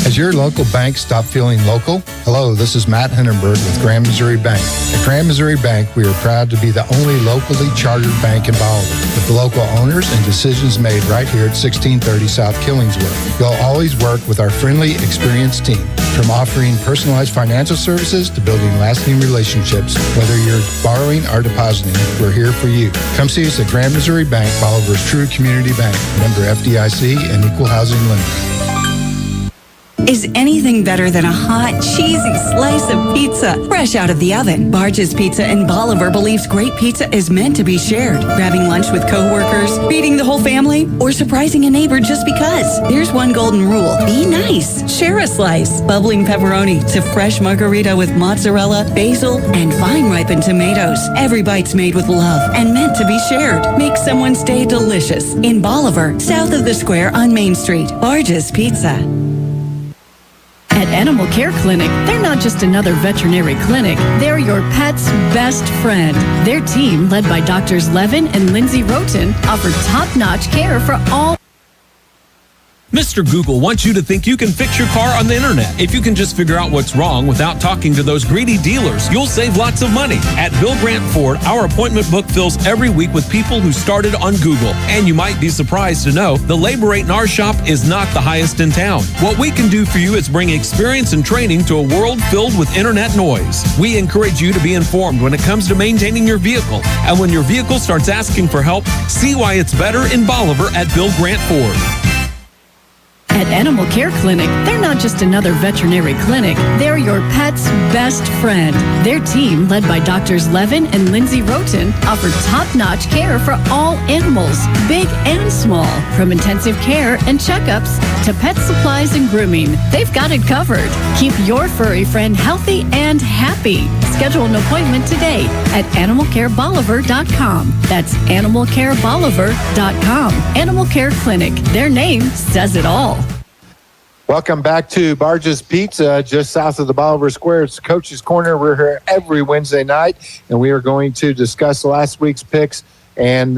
Has your local bank stopped feeling local? Hello, this is Matt Henenberg with Grand Missouri Bank. At Grand Missouri Bank, we are proud to be the only locally chartered bank in Bolivar, with the local owners and decisions made right here at 1630 South Killingsworth. You'll always work with our friendly, experienced team. From offering personalized financial services to building lasting relationships, whether you're borrowing or depositing, we're here for you. Come see us at Grand Missouri Bank, Bolivar's true community bank. Member FDIC and equal housing lender.
Is anything better than a hot, cheesy slice of pizza fresh out of the oven? Barge's Pizza in Bolivar believes great pizza is meant to be shared. Grabbing lunch with coworkers, feeding the whole family, or surprising a neighbor just because. Here's one golden rule. Be nice. Share a slice. Bubbling pepperoni to fresh margarita with mozzarella, basil, and fine-ripened tomatoes. Every bite's made with love and meant to be shared. Make someone's day delicious. In Bolivar, south of the square on Main Street. Barge's Pizza.
At Animal Care Clinic, they're not just another veterinary clinic. They're your pet's best friend. Their team, led by Doctors Levin and Lindsay Roten, offer top-notch care for all.
Mr. Google wants you to think you can fix your car on the internet. If you can just figure out what's wrong without talking to those greedy dealers, you'll save lots of money. At Bill Grant Ford, our appointment book fills every week with people who started on Google. And you might be surprised to know the labor rate in our shop is not the highest in town. What we can do for you is bring experience and training to a world filled with internet noise. We encourage you to be informed when it comes to maintaining your vehicle. And when your vehicle starts asking for help, see why it's better in Bolivar at Bill Grant Ford.
At Animal Care Clinic, they're not just another veterinary clinic. They're your pet's best friend. Their team, led by Doctors Levin and Lindsay Roten, offer top-notch care for all animals, big and small. From intensive care and checkups to pet supplies and grooming, they've got it covered. Keep your furry friend healthy and happy. Schedule an appointment today at animalcarebolivar.com. That's animalcarebolivar.com. Animal Care Clinic. Their name says it all.
Welcome back to Barge's Pizza, just south of the Bolivar Square. It's Coach's Corner. We're here every Wednesday night, and we are going to discuss last week's picks and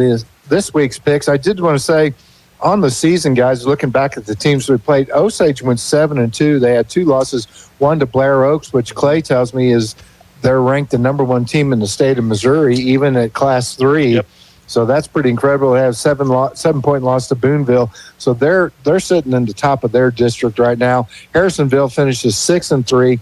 this week's picks. I did want to say, on the season, guys, looking back at the teams we played, Osage went 7-2. They had 2 losses, one to Blair Oaks, which Clay tells me is they're ranked the number 1 team in the state of Missouri, even at Class 3. Yep. So that's pretty incredible. They have 7-point loss to Boonville. So they're sitting in the top of their district right now. Harrisonville finishes 6-3.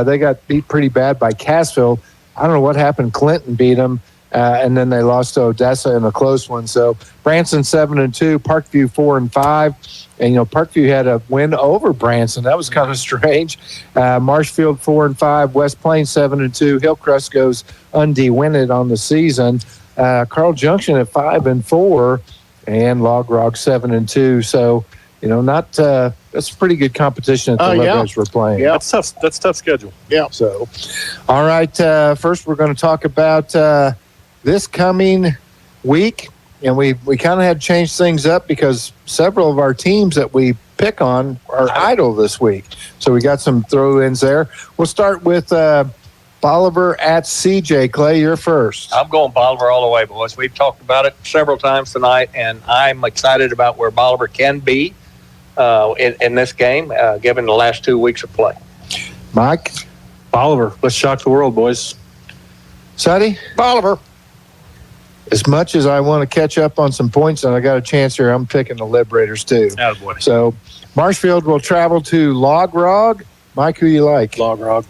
They got beat pretty bad by Cassville. I don't know what happened. Clinton beat them, and then they lost to Odessa in a close one. So Branson 7-2, Parkview 4-5. And, Parkview had a win over Branson. That was kind of strange. Marshfield 4-5, West Plains 7-2. Hillcrest goes undefeated on the season. Carl Junction at 5-4, and Log Rock 7-2. So, that's pretty good competition that the Liberators were playing.
Yeah, that's tough. That's a tough schedule.
Yeah. So, all right. First, we're going to talk about this coming week, and we kind of had to change things up because several of our teams that we pick on are idle this week. So we got some throw-ins there. We'll start with Bolivar at CJ. Clay, you're first.
I'm going Bolivar all the way, boys. We've talked about it several times tonight, and I'm excited about where Bolivar can be in this game, given the last 2 weeks of play.
Mike?
Bolivar. Let's shock the world, boys.
Sutty?
Bolivar.
As much as I want to catch up on some points and I got a chance here, I'm picking the Liberators too.
Attaboy.
So Marshfield will travel to Log Rock. Mike, who you like?
Log Rock.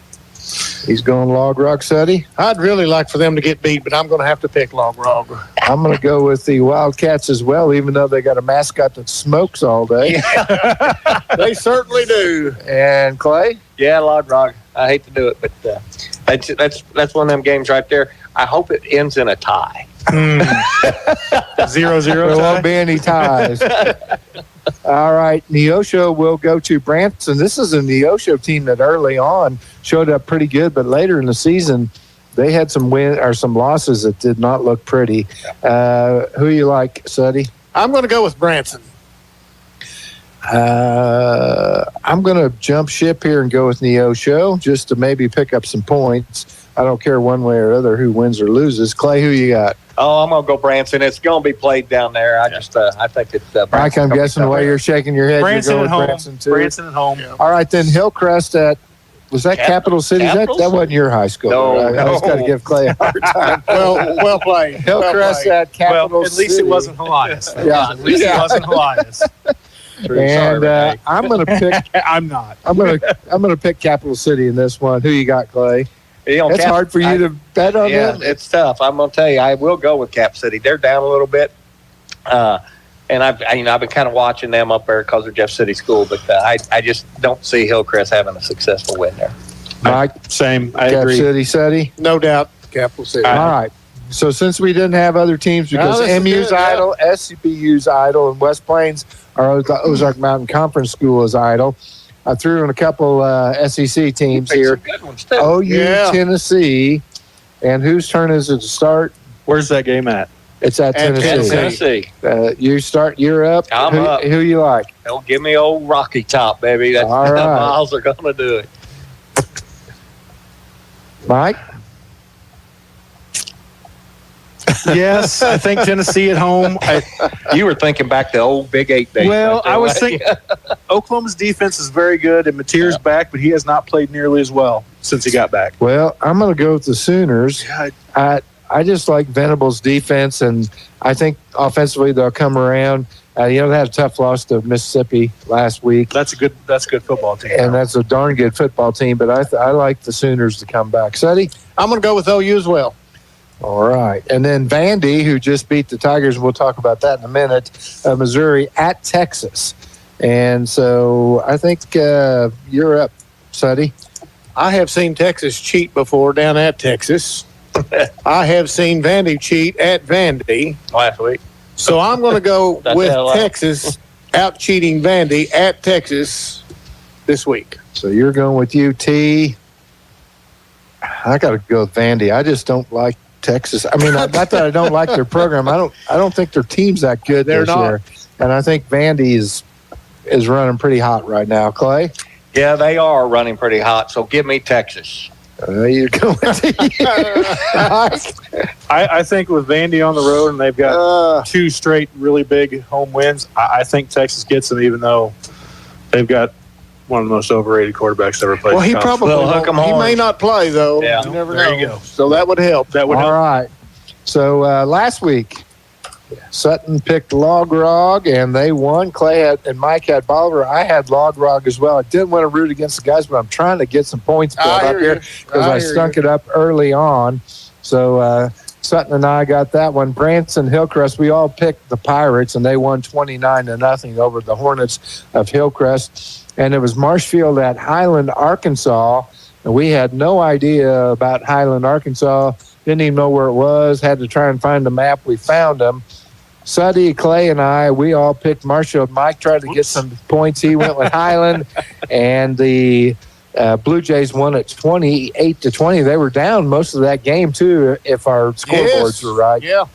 He's going Log Rock, Sutty.
I'd really like for them to get beat, but I'm going to have to pick Log Rock.
I'm going to go with the Wildcats as well, even though they got a mascot that smokes all day.
Yeah. They certainly do.
And Clay?
Yeah, Log Rock. I hate to do it, but that's one of them games right there. I hope it ends in a tie.
0-0
There won't be any ties. All right, Neosho will go to Branson. This is a Neosho team that early on showed up pretty good, but later in the season, they had some losses that did not look pretty. Who you like, Suddy?
I'm going to go with Branson.
I'm going to jump ship here and go with Neosho just to maybe pick up some points. I don't care one way or other who wins or loses. Clay, who you got?
Oh, I'm going to go Branson. It's going to be played down there. I think it's
Mike, I'm guessing the way you're shaking your head,
Branson
you're
at
going with
home.
Branson too.
Branson at home.
All right, then Hillcrest was that Capital City? That wasn't your high school.
No,
I just got to give Clay a hard time.
Well played.
Hillcrest at Capital
At least
City.
it wasn't Elias.
Yeah.
At least it wasn't Elias.
And I'm going to pick.
I'm not.
I'm going to pick Capital City in this one. Who you got, Clay?
It's
hard for you to bet on them.
It's tough. I'm going to tell you, I will go with Cap City. They're down a little bit, and I've been kind of watching them up there because of Jeff City School, but I just don't see Hillcrest having a successful win there.
Mike,
same. I
Cap
agree.
City.
No doubt, Capital City.
All right. So since we didn't have other teams because
this is
MU's
good, yeah.
idle, SCPU's idle, and West Plains, our Ozark Mountain Conference School is idle. I threw in a couple SEC teams here.
Some good ones, too.
OU, Tennessee, and whose turn is it to start?
Where's that game at?
It's at Tennessee.
Tennessee.
You're up.
I'm up.
Who you like?
Don't give me old Rocky Top, baby. That's
All right.
Miles are going to do it.
Mike?
Yes, I think Tennessee at home.
You were thinking back to old Big 8 days.
Well,
right
I was
there,
thinking Oklahoma's defense is very good, and Mateer's back, but he has not played nearly as well since he got back.
Well, I'm going to go with the Sooners. I just like Venable's defense, and I think offensively they'll come around. They had a tough loss to Mississippi last week.
That's a good football team.
And that's a darn good football team, but I like the Sooners to come back. Suddy?
I'm going to go with OU as well.
All right. And then Vandy, who just beat the Tigers, and we'll talk about that in a minute, Missouri at Texas. And so I think you're up, Suddy.
I have seen Texas cheat before down at Texas. I have seen Vandy cheat at Vandy
last week.
So I'm going to go with Texas out cheating Vandy at Texas this week.
So you're going with UT. I got to go with Vandy. I just don't like Texas. I mean, not that I don't like their program. I don't think their team's that good this year. And I think Vandy is running pretty hot right now. Clay?
Yeah, they are running pretty hot. So give me Texas.
You're going
I think with Vandy on the road and they've got two straight really big home wins, I think Texas gets them, even though they've got one of the most overrated quarterbacks ever played.
Well, he probably won't. He may not play, though.
Yeah.
You never
There
know.
you go.
So that would help.
That would help.
All right. So last week, Sutton picked Log Rog, and they won. Clay and Mike had Bolivar. I had Log Rog as well. I didn't want to root against the guys, but I'm trying to get some points built up here because I stunk it up early on. So Sutton and I got that one. Branson, Hillcrest, we all picked the Pirates, and they won 29-0 over the Hornets of Hillcrest. And it was Marshfield at Highland, Arkansas. And we had no idea about Highland, Arkansas. Didn't even know where it was. Had to try and find the map. We found them. Suddy, Clay, and I, we all picked Marshfield. Mike tried to get some points. He went with Highland. And the Blue Jays won at 28-20. They were down most of that game, too, if our scoreboards were right.
Yeah.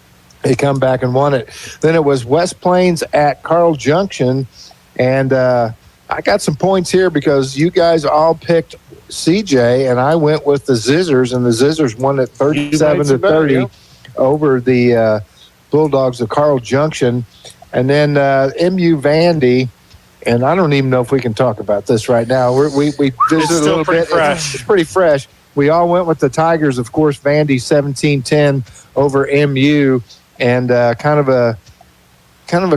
They come back and won it. Then it was West Plains at Carl Junction. And I got some points here because you guys all picked CJ, and I went with the Zizzers, and the Zizzers won at 37-30 over the Bulldogs of Carl Junction. And then MU Vandy, and I don't even know if we can talk about this right now. We visited a little bit. It's pretty fresh. We all went with the Tigers, of course. Vandy 17-10 over MU, and kind of a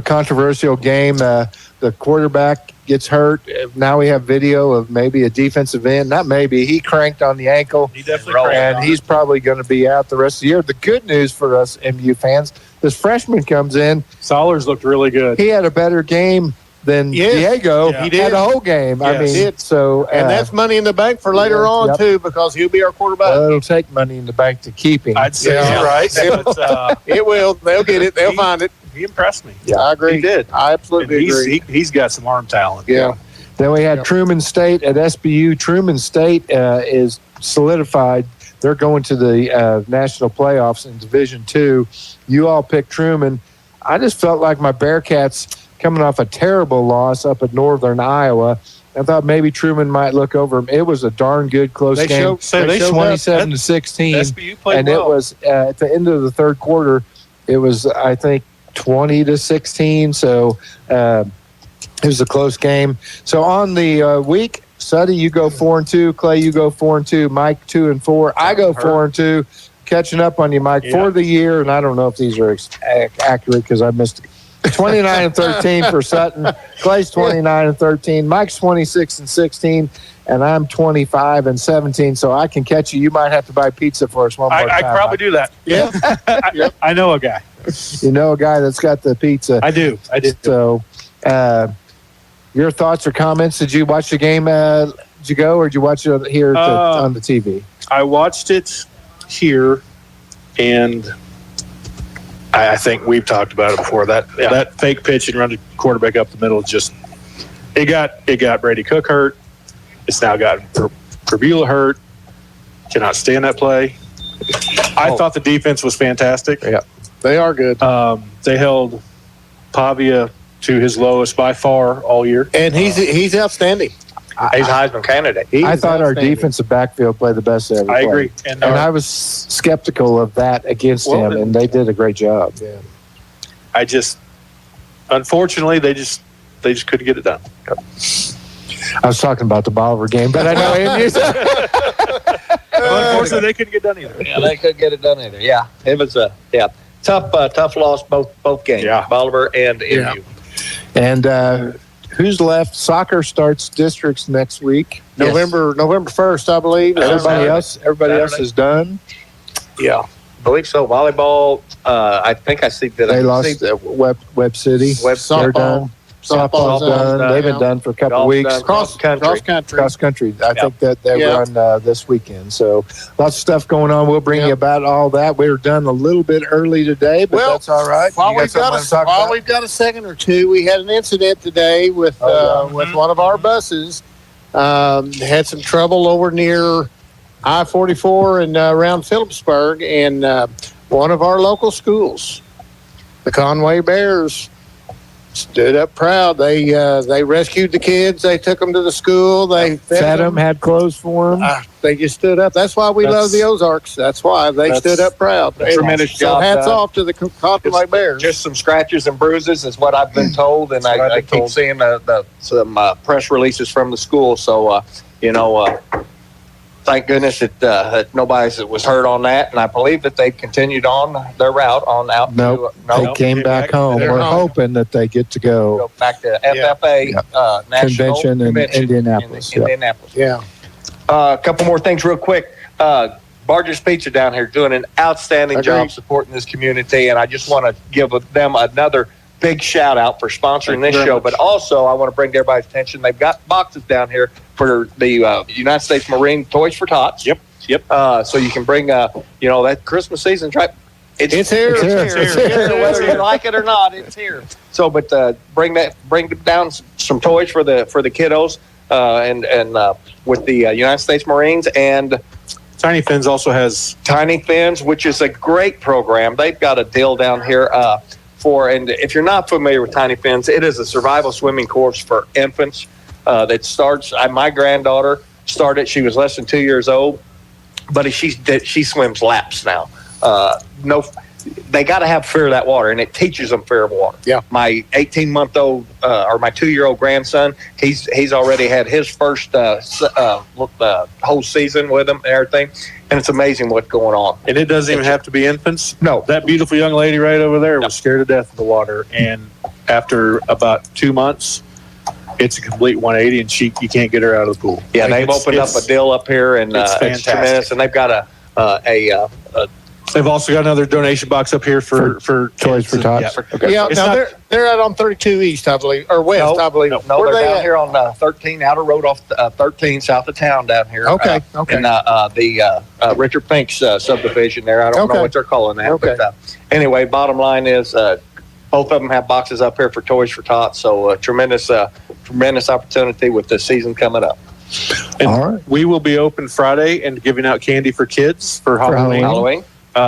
controversial game. The quarterback gets hurt. Now we have video of maybe a defensive end. Not maybe. He cranked on the ankle.
He definitely cranked.
And he's probably going to be out the rest of the year. The good news for us MU fans, this freshman comes in.
Sollers looked really good.
He had a better game than
Yes.
Diego
Yeah. He did.
had a whole game. I
Yes.
mean, so
And that's money in the bank for later on,
yep.
too, because he'll be our quarterback.
it'll take money in the bank to keep him.
I'd say you're right. But,
It will. They'll get it. They'll find it.
he impressed me.
Yeah.
I agree.
He did.
I absolutely agree.
He's got some arm talent.
Yeah.
Then we had Truman State at SBU. Truman State is solidified. They're going to the national playoffs in Division II. You all picked Truman. I just felt like my Bearcats, coming off a terrible loss up at Northern Iowa, I thought maybe Truman might look over them. It was a darn good close
They
game.
showed- they showed
27 to 16.
SBU played
And
well.
it was at the end of the third quarter, it was, I think, 20 to 16. So it was a close game. So on the week, Sutton, you go 4-2. Clay, you go 4-2. Mike 2-4. I go 4-2. Catching up on you, Mike, for the year. And I don't know if these are accurate because I missed 29-13 for Sutton. Clay's 29-13. Mike's 26-16. And I'm 25-17. So I can catch you. You might have to buy pizza for us one more time.
I probably do that.
Yeah.
I know a guy.
You know a guy that's got the pizza.
I do.
So, your thoughts or comments? Did you watch the game? Did you go, or did you watch it here on the TV?
I watched it here, and I think we've talked about it before. That fake pitch and run the quarterback up the middle just it got Brady Cook hurt. It's now gotten Perbula hurt. Cannot stand that play. I thought the defense was fantastic.
Yeah, they are good.
They held Pavia to his lowest by far all year.
And he's outstanding.
He's Heisman candidate.
I thought our defensive backfield played the best they ever
I
played.
agree.
And I was skeptical of that against him, and they did a great job. Yeah.
Unfortunately, they just couldn't get it done.
I was talking about the Bolivar game, but I know
unfortunately, they couldn't get it done either.
Yeah, they couldn't get it done either. Yeah, it was a tough loss both games.
Yeah.
Bolivar and MU.
And who's left? Soccer starts districts next week.
November 1st, I believe.
Everybody else is done.
Yeah, I believe so. Volleyball. I think I see that
They lost at Web City. They're done. Softball's done. They've been done for a couple of weeks.
Cross country.
I think that they run this weekend. So lots of stuff going on. We'll bring you about all that. We were done a little bit early today, but that's all right.
While we've got a second or two, we had an incident today with one of our buses. Had some trouble over near I-44 and around Phillipsburg, and one of our local schools, the Conway Bears, stood up proud. They rescued the kids. They took them to the school. They
fed them, had clothes for them.
They just stood up. That's why we love the Ozarks. That's why they stood up proud.
Tremendous job.
So hats
done.
off to the Conway Bears.
Just some scratches and bruises is what I've been told, and I keep seeing some press releases from the school. So, thank goodness that nobody was hurt on that, and I believe that they continued on their route on out.
They came back home. We're hoping that they get to go
back to FFA National
Convention in Indianapolis.
Indianapolis.
Yeah.
A couple more things real quick. Barge's Pizza down here doing an outstanding job supporting this community, and I just want to give them another big shout out for sponsoring this show. But also, I want to bring to everybody's attention, they've got boxes down here for the United States Marine Toys for Tots.
Yep.
So you can bring, that Christmas season's right. It's here.
It's here.
Whether you like it or not, it's here. So, but bring down some toys for the kiddos, and with the United States Marines. And
Tiny Fins also has
Tiny Fins, which is a great program. They've got a deal down here and if you're not familiar with Tiny Fins, it is a survival swimming course for infants that starts. My granddaughter started. She was less than 2 years old, but she swims laps now. They got to have fear of that water, and it teaches them fear of water.
Yeah.
My 18-month-old or my 2-year-old grandson, he's already had his first whole season with him and everything, and it's amazing what's going on.
And it doesn't even have to be infants.
No.
That beautiful young lady right over there was scared to death of the water, and after about 2 months, it's a complete 180, and you can't get her out of the pool.
Yeah, they've opened up a deal up here, and it's
fantastic.
tremendous. And they've got
They've also got another donation box up here for
Toys for Tots.
Yeah, now they're out on 32 East, I believe, or West, I believe.
No,
Where
they're
they
down
at?
here on 13 Outer Road off 13 south of town down here.
Okay.
In the Richard Fink's subdivision there. I don't know what they're calling that.
Okay.
But anyway, bottom line is both of them have boxes up here for Toys for Tots. So tremendous opportunity with the season coming up.
And
All right.
we will be open Friday and giving out candy for kids for Halloween.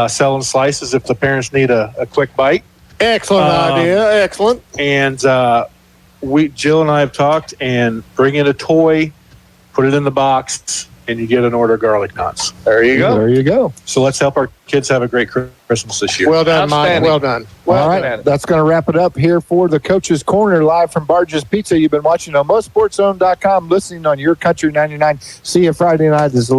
Selling slices if the parents need a quick bite.
Excellent idea. Excellent.
And Jill and I have talked, and bring in a toy, put it in the box, and you get an order of garlic knots.
There you go.
There you go.
So let's help our kids have a great Christmas this year.
Well done, Mike. Well done.
All right, that's going to wrap it up here for the Coach's Corner live from Barge's Pizza. You've been watching on MoSportZone.com, listening on Your Country 99. See you Friday night. This is